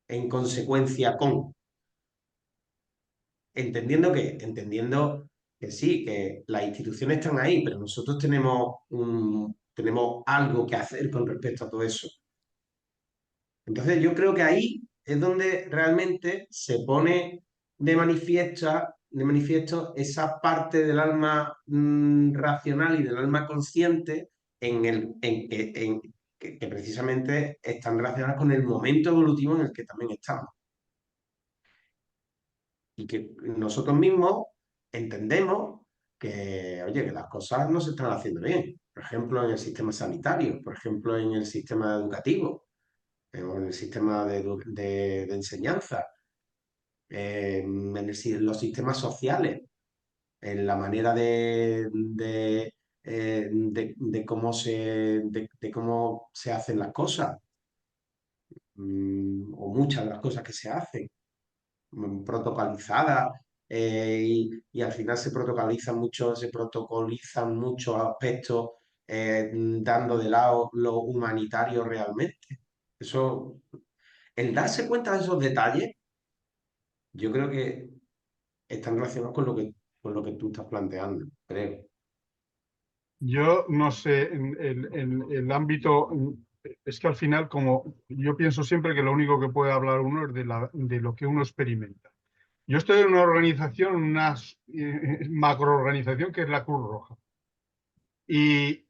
en consecuencia con. Entendiendo que sí, que las instituciones están ahí, pero nosotros tenemos algo que hacer con respecto a todo eso. Entonces yo creo que ahí es donde realmente se pone de manifiesto esa parte del alma racional y del alma consciente que precisamente están relacionadas con el momento evolutivo en el que también estamos. Y que nosotros mismos entendemos que, oye, que las cosas no se están haciendo bien. Por ejemplo, en el sistema sanitario, por ejemplo, en el sistema educativo, o en el sistema de enseñanza, los sistemas sociales, en la manera de cómo se hacen las cosas, o muchas de las cosas que se hacen protocolizadas, y al final se protocolizan muchos aspectos, dando de lado lo humanitario realmente. Eso, el darse cuenta de esos detalles, yo creo que están relacionados con lo que tú estás planteando, creo. Yo no sé, en el ámbito, es que al final, como yo pienso siempre que lo único que puede hablar uno es de lo que uno experimenta. Yo estoy en una organización, una macroorganización que es la Cruz Roja. Y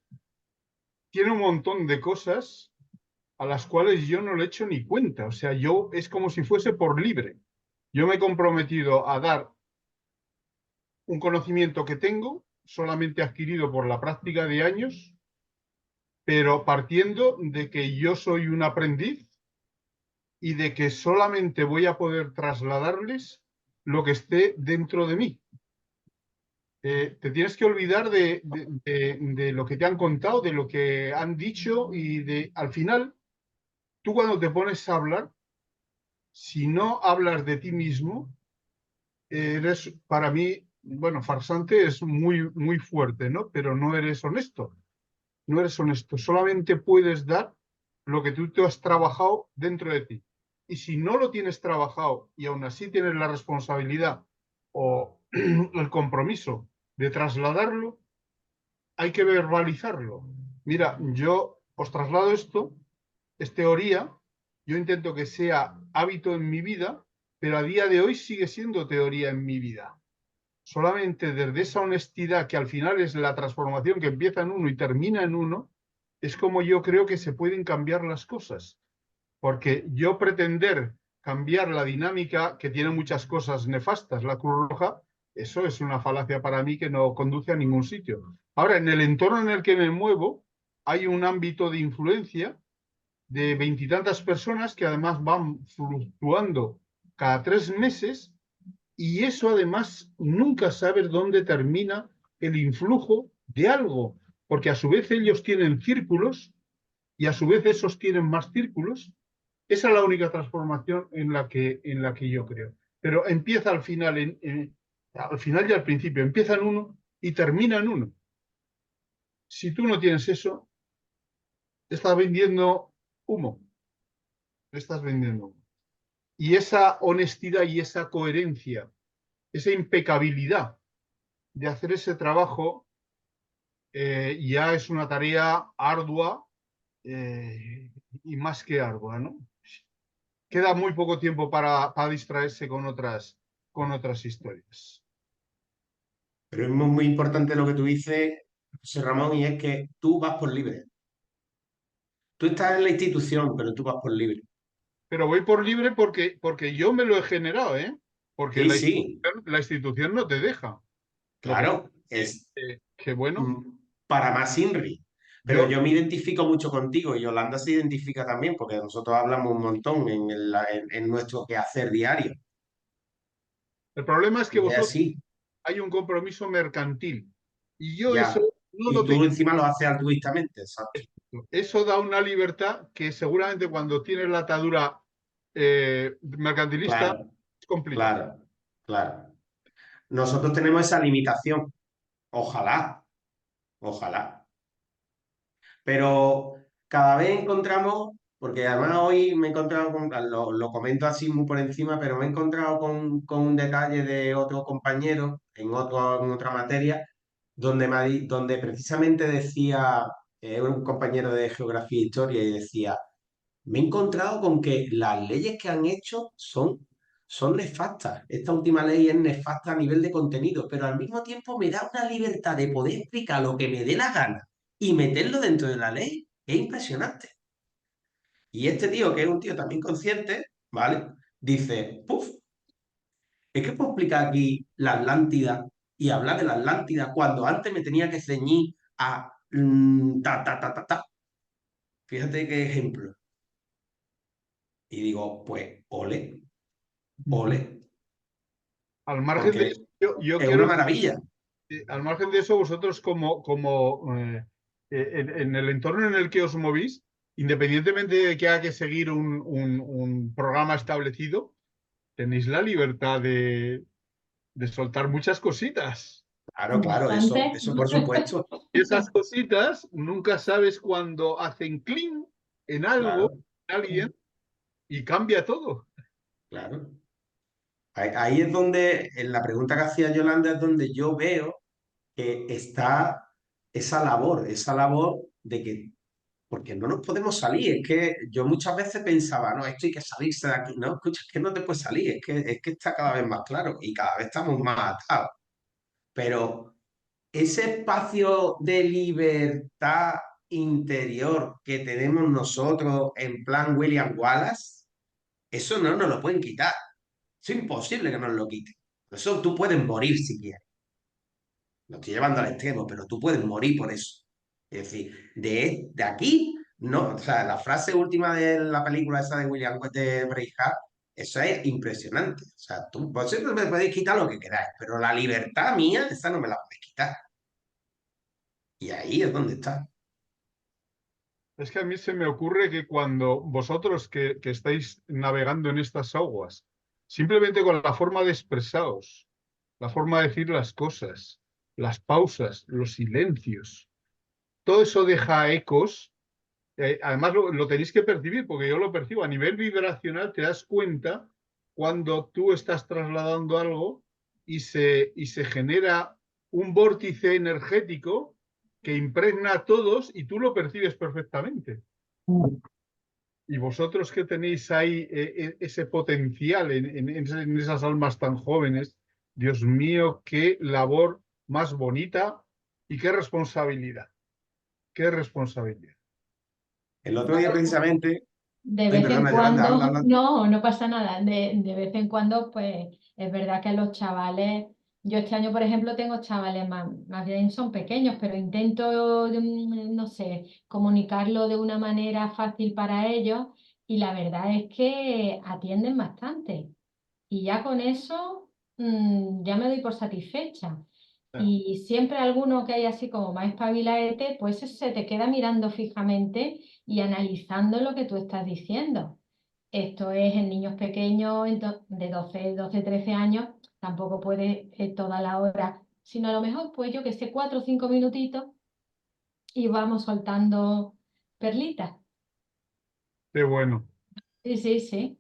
tiene un montón de cosas a las cuales yo no le echo ni cuenta. O sea, yo es como si fuese por libre. Yo me he comprometido a dar un conocimiento que tengo, solamente adquirido por la práctica de años, pero partiendo de que yo soy un aprendiz y de que solamente voy a poder trasladarles lo que esté dentro de mí. Te tienes que olvidar de lo que te han contado, de lo que han dicho al final, tú cuando te pones a hablar, si no hablas de ti mismo, eres para mí, bueno, farsante es muy, muy fuerte, ¿no? Pero no eres honesto. No eres honesto. Solamente puedes dar lo que tú te has trabajado dentro de ti. Y si no lo tienes trabajado y aún así tienes la responsabilidad o el compromiso de trasladarlo, hay que verbalizarlo. Mira, yo os traslado esto, es teoría, yo intento que sea hábito en mi vida, pero a día de hoy sigue siendo teoría en mi vida. Solamente desde esa honestidad que al final es la transformación que empieza en uno y termina en uno, es como yo creo que se pueden cambiar las cosas. Porque yo pretender cambiar la dinámica, que tiene muchas cosas nefastas, la Cruz Roja, eso es una falacia para mí que no conduce a ningún sitio. Ahora, en el entorno en el que me muevo, hay un ámbito de influencia de veintitantas personas que además van fluctuando cada 3 meses, y eso además nunca sabes dónde termina el influjo de algo, porque a su vez ellos tienen círculos y a su vez esos tienen más círculos. Esa es la única transformación en la que yo creo. Pero empieza al final, al final y al principio, empieza en uno y termina en uno. Si tú no tienes eso, estás vendiendo humo. Estás vendiendo humo. Y esa honestidad y esa coherencia, esa impecabilidad de hacer ese trabajo, ya es una tarea ardua, y más que ardua, ¿no? Queda muy poco tiempo para distraerse con otras historias. Pero es muy, muy importante lo que tú dices, José Ramón, y es que tú vas por libre. Tú estás en la institución, pero tú vas por libre. Pero voy por libre porque yo me lo he generado, ¿eh? Porque Sí, sí, la institución no te deja. Lo que claro, es que bueno, para más Inri. Pero yo, yo me identifico mucho contigo y Yolanda se identifica también, porque nosotros hablamos un montón en nuestro quehacer diario. el problema es que Y es vosotros así, hay un compromiso mercantil y yo eso ya. no Y lo tú tengo. encima lo haces altruistamente, exacto. Eso da una libertad que seguramente cuando tienes la atadura mercantilista Claro, es complicado. claro, claro. Nosotros tenemos esa limitación. Ojalá, ojalá. Pero cada vez encontramos, porque además hoy me he encontrado lo comento así muy por encima, pero me he encontrado con un detalle de otro compañero en otra materia, donde precisamente decía, un compañero de geografía e historia, y decía, me he encontrado con que las leyes que han hecho son nefastas. Esta última ley es nefasta a nivel de contenido, pero al mismo tiempo me da una libertad de poder explicar lo que me dé la gana y meterlo dentro de la ley. Es impresionante. Y este tío, que es un tío también consciente, ¿vale? Dice, puf, es que puedo explicar aquí la Atlántida y hablar de la Atlántida cuando antes me tenía que ceñir a ta, ta, ta, ta, ta. Fíjate qué ejemplo. Y digo, pues, ole, ole, Al margen de porque eso, yo es una quiero, maravilla. al margen de eso, vosotros en el entorno en el que os movís, independientemente de que haya que seguir un programa establecido, tenéis la libertad de soltar muchas cositas. Claro, claro, Bastante. eso por supuesto. Y esas cositas nunca sabes cuándo hacen clean en algo, Claro, en alguien, y cambia todo. claro. Ahí es donde, en la pregunta que hacía Yolanda, es donde yo veo que está esa labor de que, porque no nos podemos salir, es que yo muchas veces pensaba, no, esto hay que salirse de aquí, no, escucha, es que no te puedes salir, es que está cada vez más claro y cada vez estamos más atados, pero ese espacio de libertad interior que tenemos nosotros en plan William Wallace, eso no nos lo pueden quitar, es imposible que nos lo quiten, eso tú puedes morir si quieres. Lo estoy llevando al extremo, pero tú puedes morir por eso. Es decir, de aquí, no, o sea, la frase última de la película esa de William de Braveheart, eso es impresionante. O sea, tú vosotros me podéis quitar lo que queráis, pero la libertad mía, esa no me la podéis quitar. Y ahí es donde está. Es que a mí se me ocurre que cuando vosotros que estáis navegando en estas aguas, simplemente con la forma de expresaros, la forma de decir las cosas, las pausas, los silencios, todo eso deja ecos. Además, lo tenéis que percibir, porque yo lo percibo. A nivel vibracional te das cuenta cuando tú estás trasladando algo y se genera un vórtice energético que impregna a todos y tú lo percibes perfectamente. Y vosotros que tenéis ahí ese potencial en esas almas tan jóvenes, Dios mío, qué labor más bonita y qué responsabilidad. Qué responsabilidad. El otro día precisamente, De ay, vez en perdona, Yolanda, habla, cuando, habla. no, no pasa nada. De vez en cuando, pues es verdad que los chavales, yo este año, por ejemplo, tengo chavales más bien son pequeños, pero intento, no sé, comunicarlo de una manera fácil para ellos y la verdad es que atienden bastante. Y ya con eso, ya me doy por satisfecha. Y siempre alguno que hay así como más espabilaete, pues ese se te queda mirando fijamente y analizando lo que tú estás diciendo. Esto es en niños pequeños de 13 años, tampoco puede toda la hora, sino a lo mejor, pues yo que sé, 4 o 5 minutitos y vamos soltando perlitas. Qué bueno. Sí, sí, sí.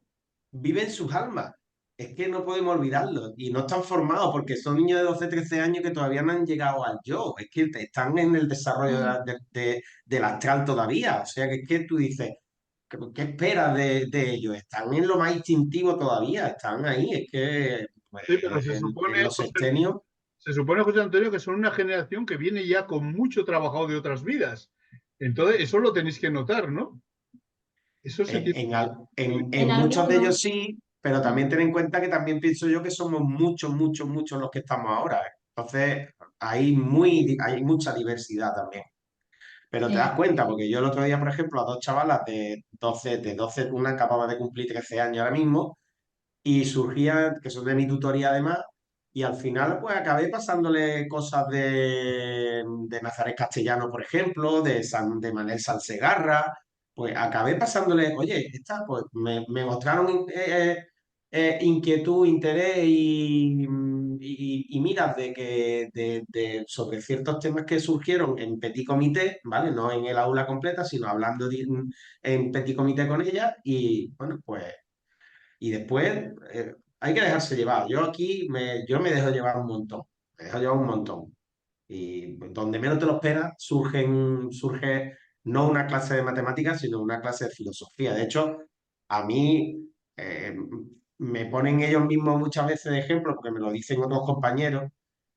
Viven sus almas. Es que no podemos olvidarlo. Y no están formados porque son niños de 12 13 años que todavía no han llegado al yo. Es que están en el desarrollo Mm. del astral todavía. O sea que es que tú dices, ¿qué esperas de ellos? Están en lo más instintivo todavía. Están ahí. Es que pues, Sí, pero en los sextenios. se supone, José Antonio, que son una generación que viene ya con mucho trabajado de otras vidas. Entonces, eso lo tenéis que notar, ¿no? Eso se tiene que... En En muchos de ellos algunos. sí, pero también ten en cuenta que también pienso yo que somos muchos, muchos, muchos los que estamos ahora. Entonces, hay mucha diversidad también. Pero te das Sí. cuenta, porque yo el otro día, por ejemplo, a dos chavalas de doce, una acababa de cumplir 13 años ahora mismo, y surgían, que son de mi tutoría además, y al final pues acabé pasándole cosas de Nazaret Castellano, por ejemplo, de Manel Salsegarra, pues acabé pasándole, oye, esta, pues me mostraron inquietud, interés y miras sobre ciertos temas que surgieron en petit comité, ¿vale? No en el aula completa, sino hablando en petit comité con ella, y bueno, pues y después hay que dejarse llevar. Yo me dejo llevar un montón. Me dejo llevar un montón. Y donde menos te lo esperas, surge no una clase de matemáticas, sino una clase de filosofía. De hecho, a mí me ponen ellos mismos muchas veces de ejemplo, porque me lo dicen otros compañeros,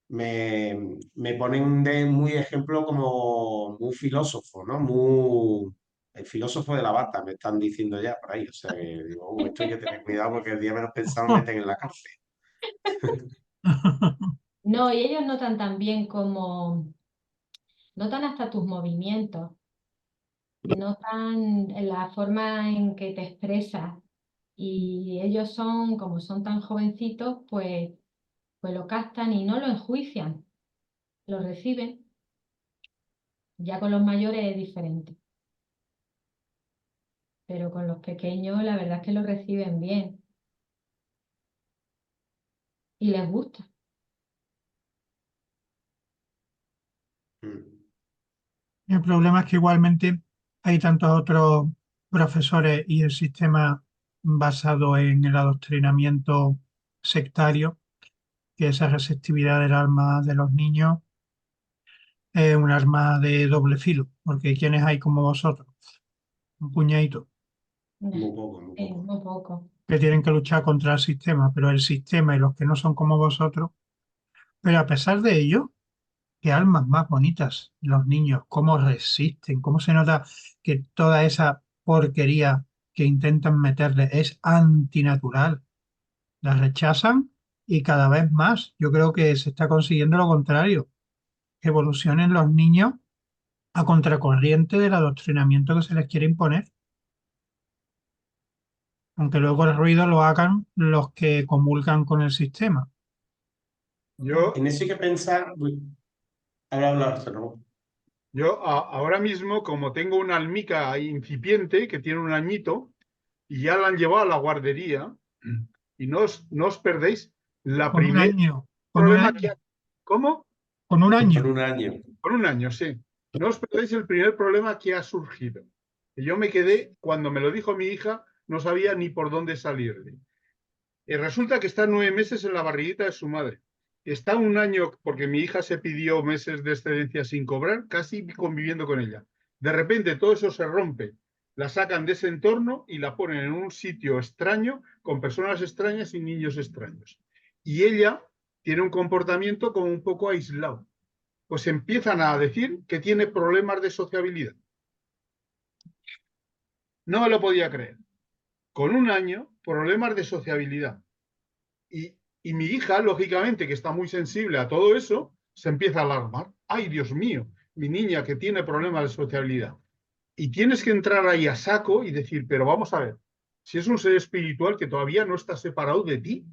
me ponen de muy ejemplo como muy filósofo, ¿no? Muy, el filósofo de la bata, me están diciendo ya por ahí. O sea, que digo, esto hay que tener cuidado porque el día menos pensado me meten en la cárcel". No, y ellos notan también como, notan hasta tus movimientos, notan la forma en que te expresas. Y ellos son, como son tan jovencitos, pues lo captan y no lo enjuician, lo reciben. Ya con los mayores es diferente, pero con los pequeños la verdad es que lo reciben bien y les gusta. Mm. El problema es que igualmente hay tantos otros profesores y el sistema basado en el adoctrinamiento sectario que esa receptividad del alma de los niños es un arma de doble filo, porque ¿quiénes hay como vosotros? Un puñadito Muy poco, muy Sí, poco. muy poco. que tienen que luchar contra el sistema, pero el sistema y los que no son como vosotros, pero a pesar de ello, qué almas más bonitas los niños, cómo resisten, cómo se nota que toda esa porquería que intentan meterle es antinatural, la rechazan y cada vez más. Yo creo que se está consiguiendo lo contrario, que evolucionen los niños a contracorriente del adoctrinamiento que se les quiere imponer, aunque luego el ruido lo hagan los que comulgan con el sistema. Yo, En eso hay que pensar. Uy, habla, ¿no? ahora mismo, como tengo una almica incipiente que tiene un añito y ya la han llevado a la guardería, y no os perdéis la Con un primer año, con un problema que año, ha... ¿Cómo? con un Con año. un año. Con un año, sí. No os perdéis el primer problema que ha surgido. Que yo me quedé, cuando me lo dijo mi hija, no sabía ni por dónde salir. Y resulta que está 9 meses en la barriguita de su madre. Está un año, porque mi hija se pidió meses de excedencia sin cobrar, casi conviviendo con ella. De repente todo eso se rompe, la sacan de ese entorno y la ponen en un sitio extraño, con personas extrañas y niños extraños. Y ella tiene un comportamiento como un poco aislado. Pues empiezan a decir que tiene problemas de sociabilidad. No me lo podía creer. Con un año, problemas de sociabilidad. Y mi hija, lógicamente, que está muy sensible a todo eso, se empieza a alarmar. ¡Ay, Dios mío! Mi niña que tiene problemas de sociabilidad. Y tienes que entrar ahí a saco y decir, pero vamos a ver, si es un ser espiritual que todavía no está separado de ti,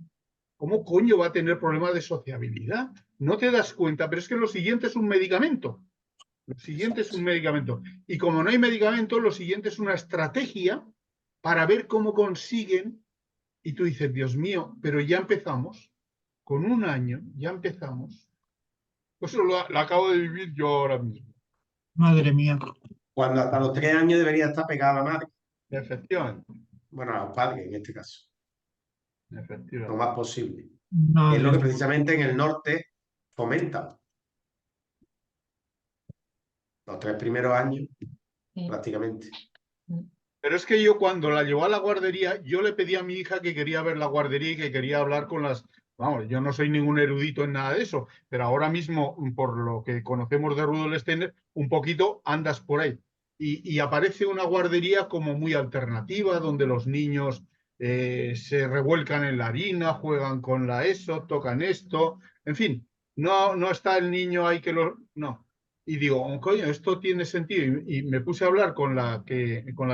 ¿cómo coño va a tener problemas de sociabilidad? No te das cuenta, pero es que lo siguiente es un medicamento. Lo siguiente es un medicamento. Y como no hay medicamento, lo siguiente es una estrategia para ver cómo consiguen. Y tú dices, Dios mío, pero ya empezamos. Con un año ya empezamos. Eso lo acabo de vivir yo ahora mismo. Madre mía, Cuando hasta los 3 años debería estar pegada a la madre. Efectivamente, Bueno, a los padres en este caso. Lo efectivamente. más posible. Que es madre lo que mía. precisamente en el norte fomenta. Los 3 primeros años, Sí. prácticamente. Pero es que yo cuando la llevó a la guardería, yo le pedí a mi hija que quería ver la guardería y que quería hablar con las... Vamos, yo no soy ningún erudito en nada de eso, pero ahora mismo, por lo que conocemos de Rudolf Steiner, un poquito andas por ahí. Y aparece una guardería como muy alternativa, donde los niños se revuelcan en la harina, juegan con la eso, tocan esto, en fin, no está el niño ahí que lo... No, y digo, oh, coño, esto tiene sentido. Y me puse a hablar con la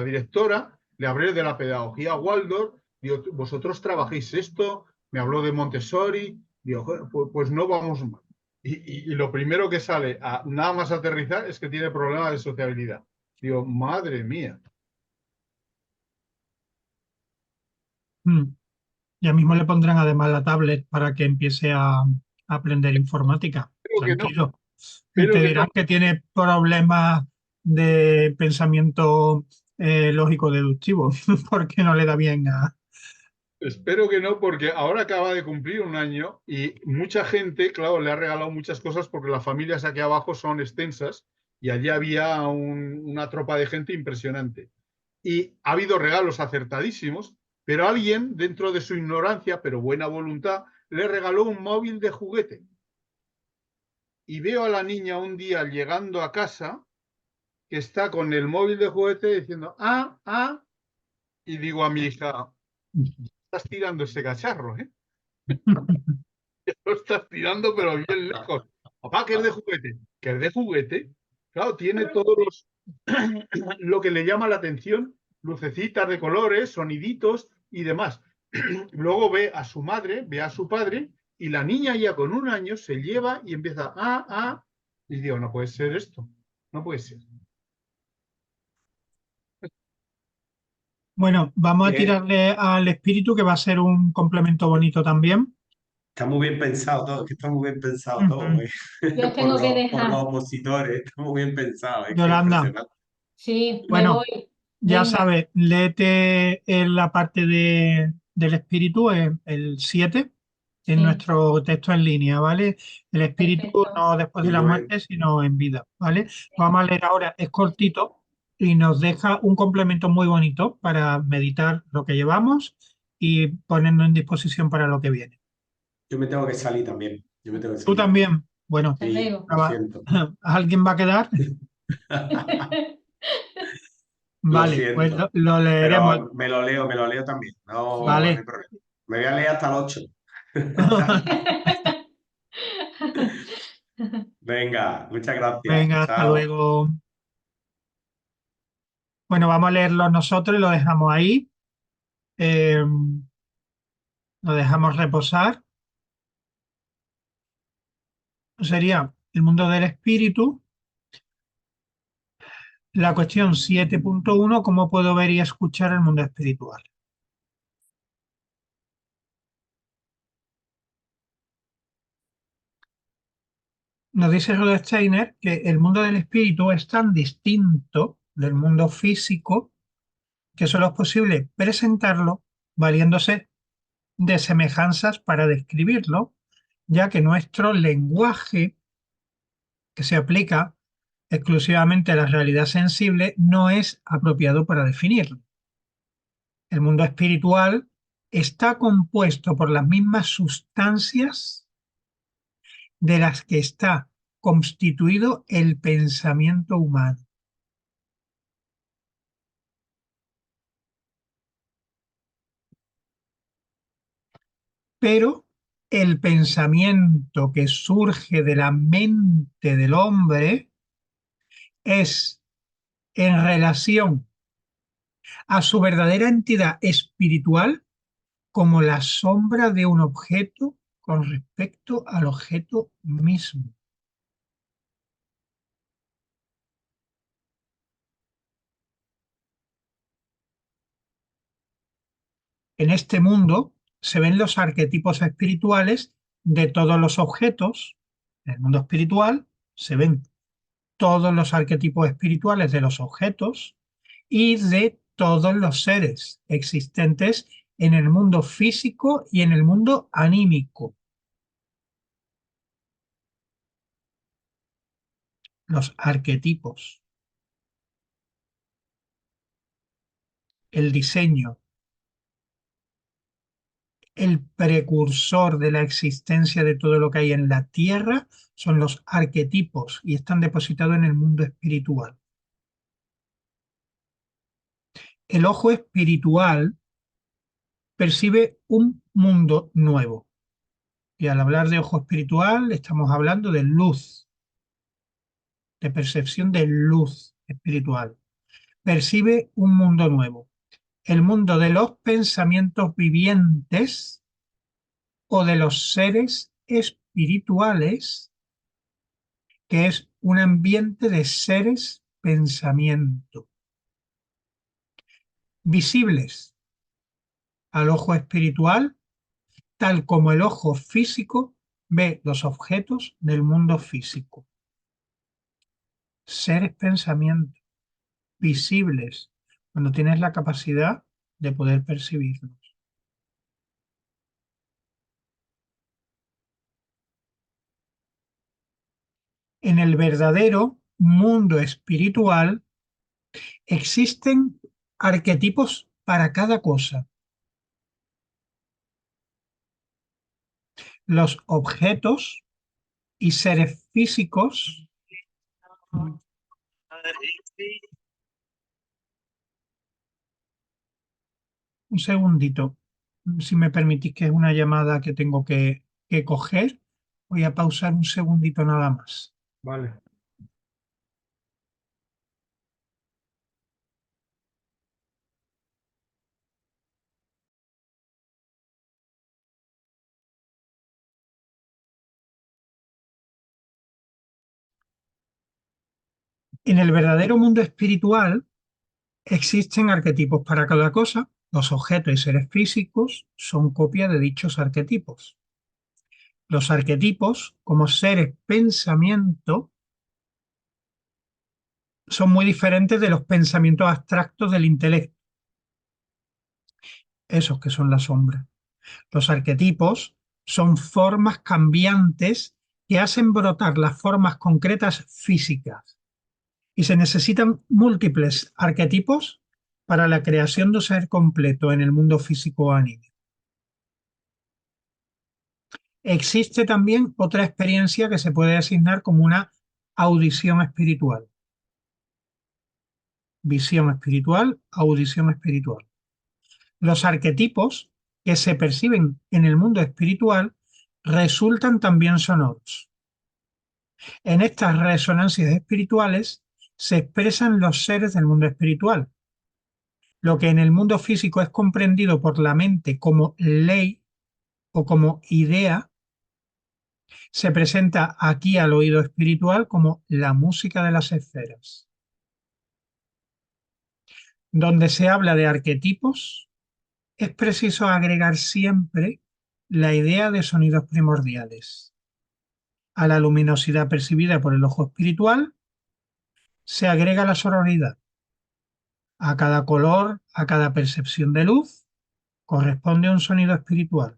directora, le hablé de la pedagogía Waldorf, digo, vosotros trabajáis esto, me habló de Montessori, digo, pues no vamos mal. Y lo primero que sale a nada más aterrizar es que tiene problemas de sociabilidad. Digo, madre mía. Mm. Ya mismo le pondrán además la tablet para que empiece a aprender informática. Creo que no, Tranquilo. Y pero te que no. dirán que tiene problemas de pensamiento lógico-deductivo, porque no le da bien a... Espero que no, porque ahora acaba de cumplir un año y mucha gente, claro, le ha regalado muchas cosas porque las familias aquí abajo son extensas y allí había una tropa de gente impresionante. Y ha habido regalos acertadísimos, pero alguien, dentro de su ignorancia, pero buena voluntad, le regaló un móvil de juguete. Y veo a la niña un día llegando a casa que está con el móvil de juguete diciendo, y digo a mi hija, estás tirando ese cacharro, ¿eh? Lo estás tirando, pero bien lejos. Papá, que es de juguete. Que es de juguete. Claro, tiene todos los lo que le llama la atención, lucecitas de colores, soniditos y demás. Luego ve a su madre, ve a su padre, y la niña ya con 1 año se lleva y empieza, y digo, no puede ser esto, no puede ser. Bueno, vamos a Bien, tirarle al espíritu, que va a ser un complemento bonito también. está muy bien pensado todo, es que está muy bien pensado todo, Ujú. ¿eh? Yo os Por tengo que por los dejar. opositores, está muy bien pensado, es que es Yolanda, impresionante. Sí, me bueno, voy. ya Venga, sabes, léete en la parte del espíritu, el 7 en sí, nuestro texto en línea, ¿vale? El espíritu perfecto. no después de Y la yo, muerte, sino en vida, ¿vale? Vamos a leer ahora, es cortito y nos deja un complemento muy bonito para meditar lo que llevamos y ponernos en disposición para lo que viene. yo me tengo que salir también, yo me tengo que Tú salir. también, bueno, Hasta Sí, luego. lo siento. ¿alguien va a quedar? Lo Vale, pues siento. lo leeremos, Pero me lo leo también, no hay ¿vale? problema. Me voy a leer hasta el 8. Venga, muchas gracias. Venga, hasta Chao. luego. Bueno, vamos a leerlo nosotros y lo dejamos ahí. Eh, lo dejamos reposar. Sería el mundo del espíritu. La cuestión 7.1: ¿cómo puedo ver y escuchar el mundo espiritual? Nos dice Rudolf Steiner que el mundo del espíritu es tan distinto del mundo físico que solo es posible presentarlo valiéndose de semejanzas para describirlo, ya que nuestro lenguaje, que se aplica exclusivamente a la realidad sensible, no es apropiado para definirlo. El mundo espiritual está compuesto por las mismas sustancias de las que está constituido el pensamiento humano. Pero el pensamiento que surge de la mente del hombre es, en relación a su verdadera entidad espiritual, como la sombra de un objeto con respecto al objeto mismo. En este mundo se ven los arquetipos espirituales de todos los objetos. En el mundo espiritual se ven todos los arquetipos espirituales de los objetos y de todos los seres existentes en el mundo físico y en el mundo anímico. Los arquetipos, el diseño, el precursor de la existencia de todo lo que hay en la Tierra son los arquetipos y están depositados en el mundo espiritual. El ojo espiritual percibe un mundo nuevo. Y al hablar de ojo espiritual estamos hablando de luz, de percepción de luz espiritual. Percibe un mundo nuevo, el mundo de los pensamientos vivientes o de los seres espirituales, que es un ambiente de seres pensamiento, visibles al ojo espiritual, tal como el ojo físico ve los objetos del mundo físico. Seres pensamiento, visibles, cuando tienes la capacidad de poder percibirlos. En el verdadero mundo espiritual existen arquetipos para cada cosa. Los objetos y seres físicos un segundito, si me permitís, que es una llamada que tengo que coger. Voy a pausar un segundito nada más. Vale. En el verdadero mundo espiritual existen arquetipos para cada cosa. Los objetos y seres físicos son copias de dichos arquetipos. Los arquetipos, como seres pensamiento, son muy diferentes de los pensamientos abstractos del intelecto, esos que son la sombra. Los arquetipos son formas cambiantes que hacen brotar las formas concretas físicas y se necesitan múltiples arquetipos para la creación de un ser completo en el mundo físico o anímico. Existe también otra experiencia que se puede asignar como una audición espiritual. Visión espiritual, audición espiritual. Los arquetipos que se perciben en el mundo espiritual resultan también sonoros. En estas resonancias espirituales se expresan los seres del mundo espiritual. Lo que en el mundo físico es comprendido por la mente como ley o como idea, se presenta aquí al oído espiritual como la música de las esferas. Donde se habla de arquetipos, es preciso agregar siempre la idea de sonidos primordiales. A la luminosidad percibida por el ojo espiritual se agrega la sonoridad. A cada color, a cada percepción de luz, corresponde un sonido espiritual.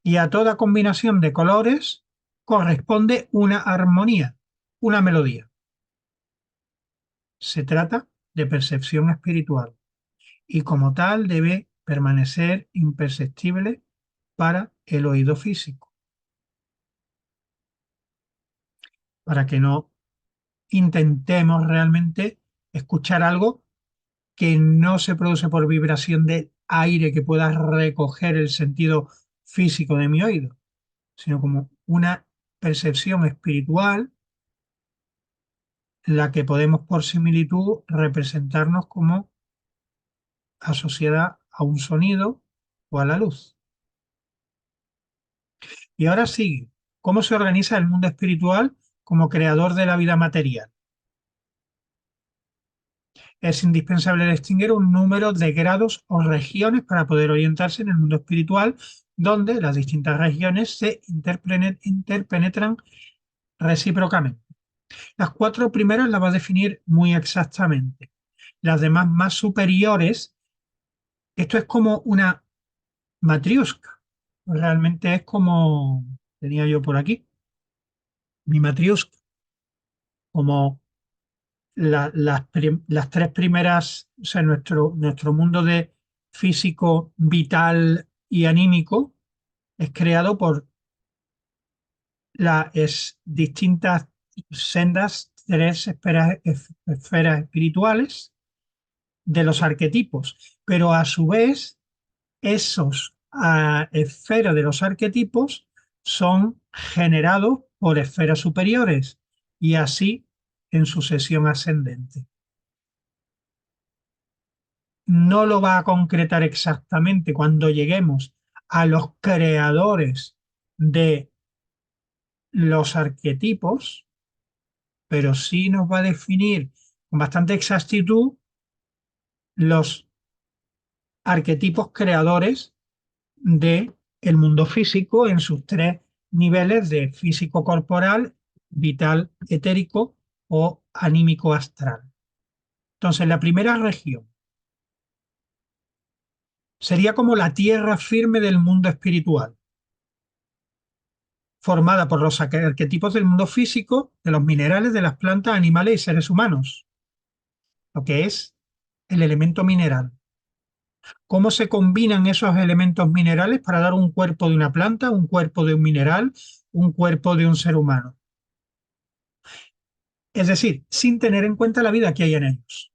Y a toda combinación de colores corresponde una armonía, una melodía. Se trata de percepción espiritual y como tal debe permanecer imperceptible para el oído físico, para que no intentemos realmente escuchar algo que no se produce por vibración del aire que pueda recoger el sentido físico de mi oído, sino como una percepción espiritual, la que podemos por similitud representarnos como asociada a un sonido o a la luz. Y ahora sigue, ¿cómo se organiza el mundo espiritual como creador de la vida material? Es indispensable distinguir un número de grados o regiones para poder orientarse en el mundo espiritual, donde las distintas regiones se interpenetran recíprocamente. Las 4 primeras las va a definir muy exactamente. Las demás más superiores, esto es como una matriusca. Realmente es como, tenía yo por aquí, mi matriusca, como las 3 primeras, o sea, nuestro mundo de físico, vital y anímico es creado por las distintas sendas, 3 esferas espirituales de los arquetipos, pero a su vez esos esferas de los arquetipos son generados por esferas superiores y así en sucesión ascendente. No lo va a concretar exactamente cuando lleguemos a los creadores de los arquetipos, pero sí nos va a definir con bastante exactitud los arquetipos creadores de el mundo físico en sus 3 niveles de físico corporal, vital etérico o anímico astral. Entonces, la primera región sería como la tierra firme del mundo espiritual. formada por los arquetipos del mundo físico, de los minerales, de las plantas, animales y seres humanos, lo que es el elemento mineral. ¿Cómo se combinan esos elementos minerales para dar un cuerpo de una planta, un cuerpo de un mineral, un cuerpo de un ser humano? Es decir, sin tener en cuenta la vida que hay en ellos.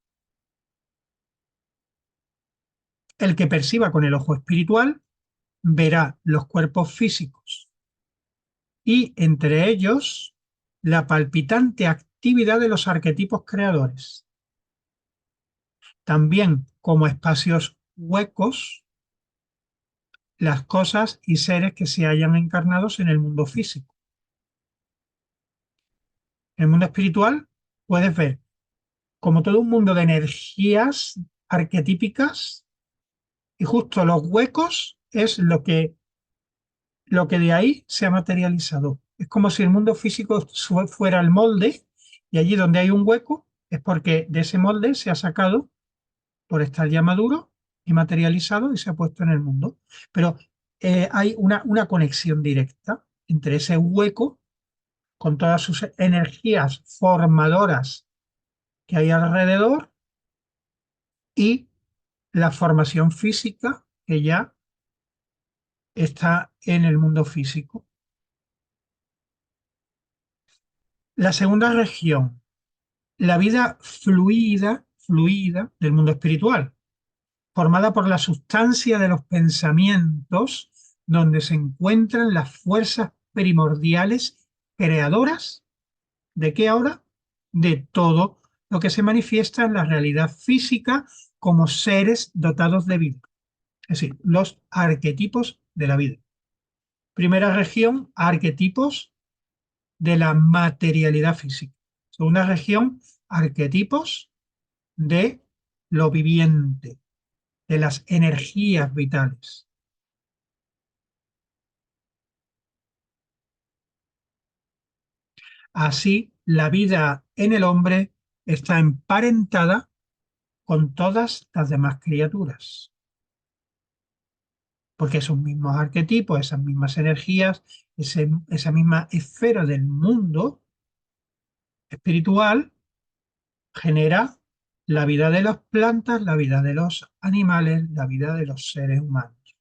El que perciba con el ojo espiritual verá los cuerpos físicos y entre ellos la palpitante actividad de los arquetipos creadores. También como espacios huecos las cosas y seres que se hayan encarnados en el mundo físico. En el mundo espiritual puedes ver como todo un mundo de energías arquetípicas y justo los huecos es lo que de ahí se ha materializado. Es como si el mundo físico fuera el molde y allí donde hay un hueco es porque de ese molde se ha sacado por estar ya maduro y materializado y se ha puesto en el mundo. Pero hay una conexión directa entre ese hueco con todas sus energías formadoras que hay alrededor y la formación física que ya está en el mundo físico. La segunda región, la vida fluida del mundo espiritual, formada por la sustancia de los pensamientos, donde se encuentran las fuerzas primordiales creadoras. ¿De qué ahora? De todo lo que se manifiesta en la realidad física como seres dotados de vida. Es decir, los arquetipos de la vida. Primera región, arquetipos de la materialidad física. Segunda región, arquetipos de lo viviente, de las energías vitales. Así, la vida en el hombre está emparentada con todas las demás criaturas, porque esos mismos arquetipos, esas mismas energías, esa misma esfera del mundo espiritual genera la vida de las plantas, la vida de los animales, la vida de los seres humanos.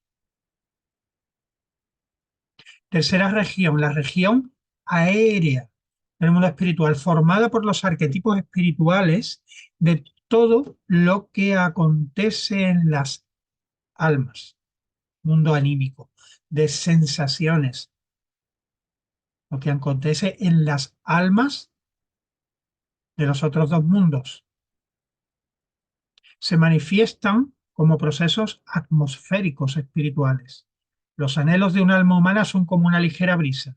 Tercera región, la región aérea del mundo espiritual, formada por los arquetipos espirituales de todo lo que acontece en las almas, mundo anímico, de sensaciones, lo que acontece en las almas de los otros dos mundos. Se manifiestan como procesos atmosféricos espirituales. Los anhelos de un alma humana son como una ligera brisa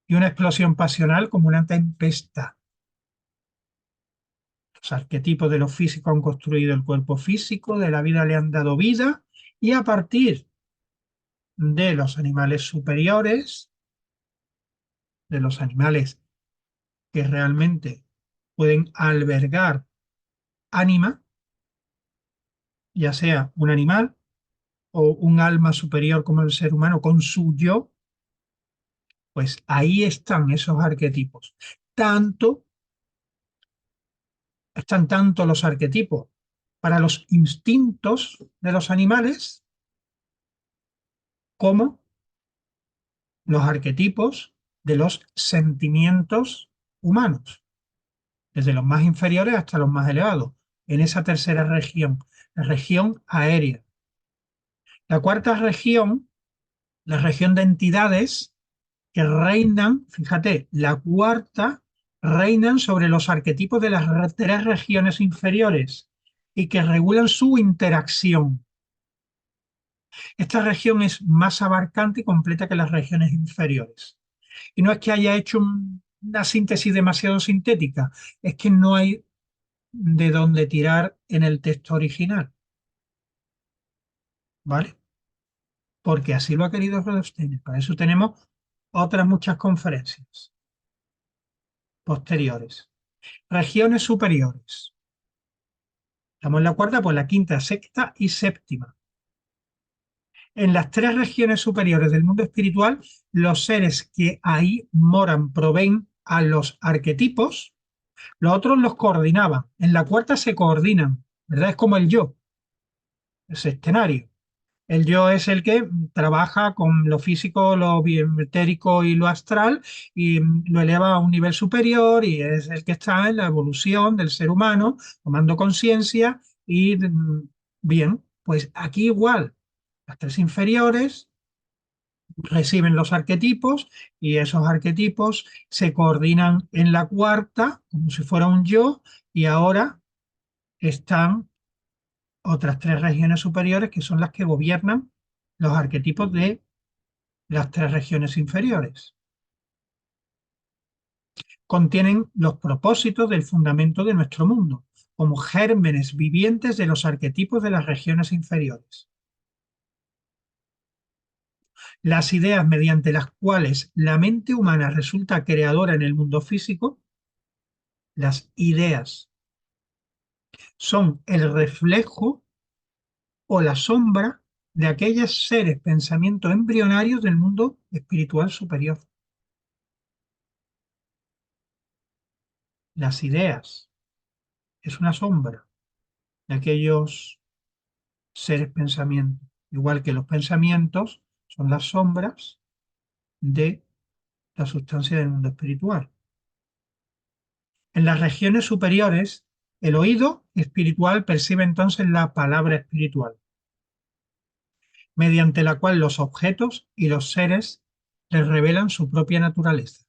y una explosión pasional como una tempestad. Los arquetipos de lo físico han construido el cuerpo físico, de la vida le han dado vida y a partir de los animales superiores, de los animales que realmente pueden albergar ánima, ya sea un animal o un alma superior como el ser humano con su yo, pues ahí están esos arquetipos. Están tanto los arquetipos para los instintos de los animales como los arquetipos de los sentimientos humanos, desde los más inferiores hasta los más elevados, en esa tercera región, la región aérea. La cuarta región, la región de entidades que reinan, fíjate, la cuarta reinan sobre los arquetipos de las tres regiones inferiores y que regulan su interacción. Esta región es más abarcante y completa que las regiones inferiores. Y no es que haya hecho una síntesis demasiado sintética, es que no hay de dónde tirar en el texto original. ¿Vale? Porque así lo ha querido Rudolstein. Para eso tenemos otras muchas conferencias posteriores. Regiones superiores. Estamos en la cuarta, pues la quinta, sexta y séptima. En las tres regiones superiores del mundo espiritual, los seres que ahí moran proveen a los arquetipos, los otros los coordinaban. En la cuarta se coordinan, ¿verdad? Es como el yo, ese escenario. El yo es el que trabaja con lo físico, lo bioetérico y lo astral y lo eleva a un nivel superior y es el que está en la evolución del ser humano, tomando conciencia y bien, pues aquí igual, las tres inferiores reciben los arquetipos y esos arquetipos se coordinan en la cuarta como si fuera un yo y ahora están otras tres regiones superiores que son las que gobiernan los arquetipos de las tres regiones inferiores. Contienen los propósitos del fundamento de nuestro mundo, como gérmenes vivientes de los arquetipos de las regiones inferiores. Las ideas mediante las cuales la mente humana resulta creadora en el mundo físico, las ideas son el reflejo o la sombra de aquellos seres pensamientos embrionarios del mundo espiritual superior. Las ideas es una sombra de aquellos seres pensamientos, igual que los pensamientos son las sombras de la sustancia del mundo espiritual. En las regiones superiores, el oído espiritual percibe entonces la palabra espiritual, mediante la cual los objetos y los seres les revelan su propia naturaleza,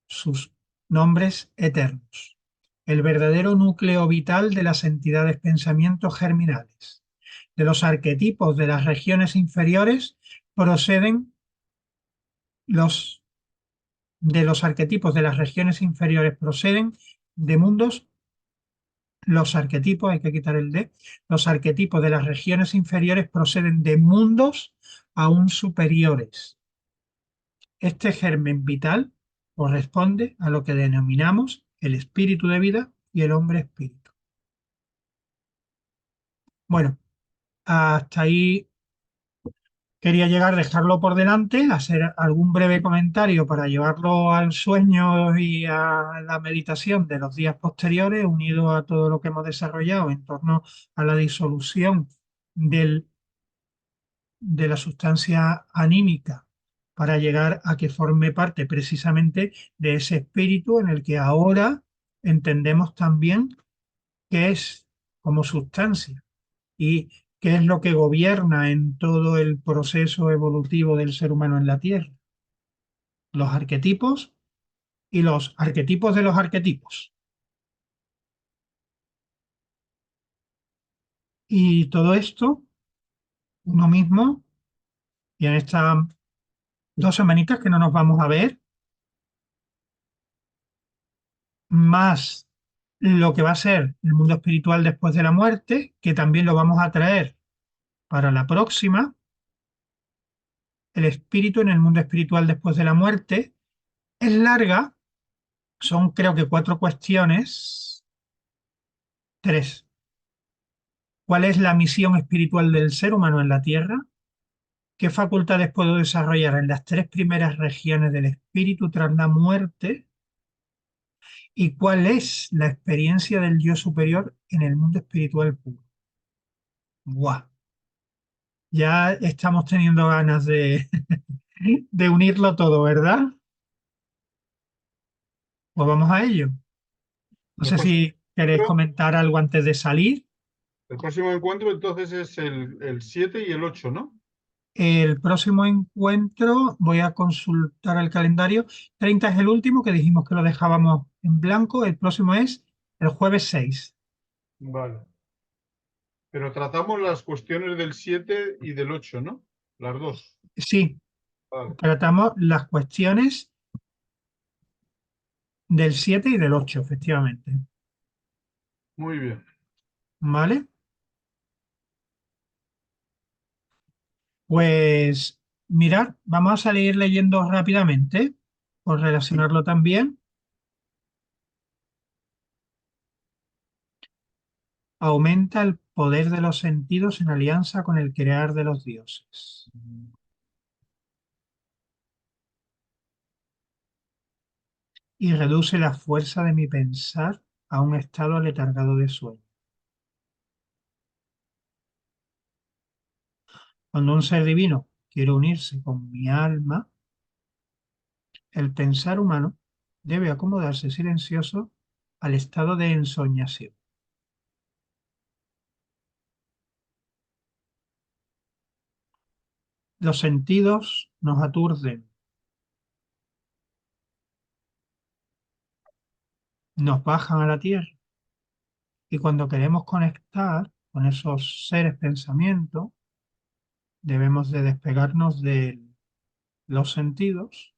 sus nombres eternos, el verdadero núcleo vital de las entidades pensamientos germinales. De los arquetipos de las regiones inferiores proceden los de los arquetipos de las regiones inferiores proceden de mundos, los arquetipos, hay que quitar el de, los arquetipos de las regiones inferiores proceden de mundos aún superiores. Este germen vital corresponde a lo que denominamos el espíritu de vida y el hombre espíritu. Bueno, hasta ahí quería llegar, dejarlo por delante, hacer algún breve comentario para llevarlo al sueño y a la meditación de los días posteriores, unido a todo lo que hemos desarrollado en torno a la disolución del, de la sustancia anímica para llegar a que forme parte precisamente de ese espíritu en el que ahora entendemos también que es como sustancia y qué es lo que gobierna en todo el proceso evolutivo del ser humano en la Tierra. Los arquetipos y los arquetipos de los arquetipos. Y todo esto, uno mismo, y en estas 2 semanitas que no nos vamos a ver, más lo que va a ser el mundo espiritual después de la muerte, que también lo vamos a traer para la próxima, el espíritu en el mundo espiritual después de la muerte, es larga, son creo que 4 cuestiones, 3. ¿Cuál es la misión espiritual del ser humano en la Tierra? ¿Qué facultades puedo desarrollar en las 3 primeras regiones del espíritu tras la muerte? ¿Y cuál es la experiencia del yo superior en el mundo espiritual puro? ¡Buah! Ya estamos teniendo ganas de unirlo todo, ¿verdad? Pues vamos a ello. No El sé próximo si queréis encuentro, comentar algo antes de salir. el próximo encuentro entonces es el 7 y el 8, ¿no? El próximo encuentro, voy a consultar el calendario. 30 es el último, que dijimos que lo dejábamos en blanco. El próximo es el jueves 6. Vale. Pero tratamos las cuestiones del 7 y del 8, ¿no? Las dos. Sí, Vale. tratamos las cuestiones del 7 y del 8, efectivamente. Muy bien. ¿Vale? Pues mirad, vamos a salir leyendo rápidamente, por relacionarlo también. Aumenta el poder de los sentidos en alianza con el crear de los dioses. Y reduce la fuerza de mi pensar a un estado aletargado de sueño. Cuando un ser divino quiere unirse con mi alma, el pensar humano debe acomodarse silencioso al estado de ensoñación. Los sentidos nos aturden, nos bajan a la tierra y cuando queremos conectar con esos seres pensamientos, debemos de despegarnos de los sentidos,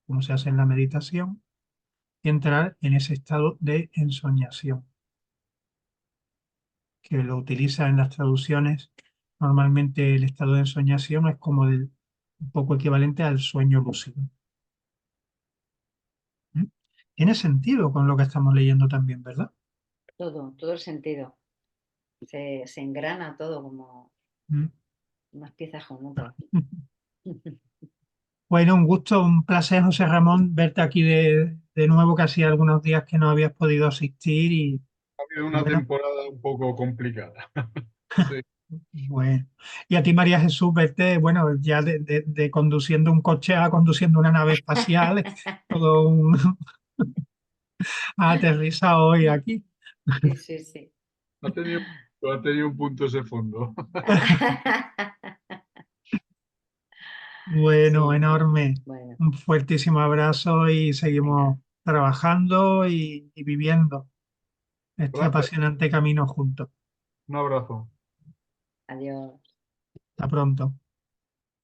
como se hace en la meditación, y entrar en ese estado de ensoñación, que lo utiliza en las traducciones. Normalmente el estado de ensoñación es como un poco equivalente al sueño lúcido. ¿Mm? Tiene sentido con lo que estamos leyendo también, ¿verdad? Todo el sentido. Se engrana todo como ¿Mm? unas piezas con otras. Bueno, un gusto, un placer, José Ramón, verte aquí de nuevo, que hacía algunos días que no habías podido asistir Ha habido una bueno, temporada un poco complicada. Sí. bueno. Y a ti, María Jesús, verte, bueno, ya de conduciendo un coche a conduciendo una nave espacial, todo un ha aterrizado hoy aquí. Sí, sí, sí. Ha tenido, ha tenido un punto ese fondo. Bueno, Sí, enorme. bueno, Un fuertísimo abrazo y venga, seguimos trabajando y viviendo este Gracias. apasionante camino juntos. Un abrazo. adiós. Hasta pronto.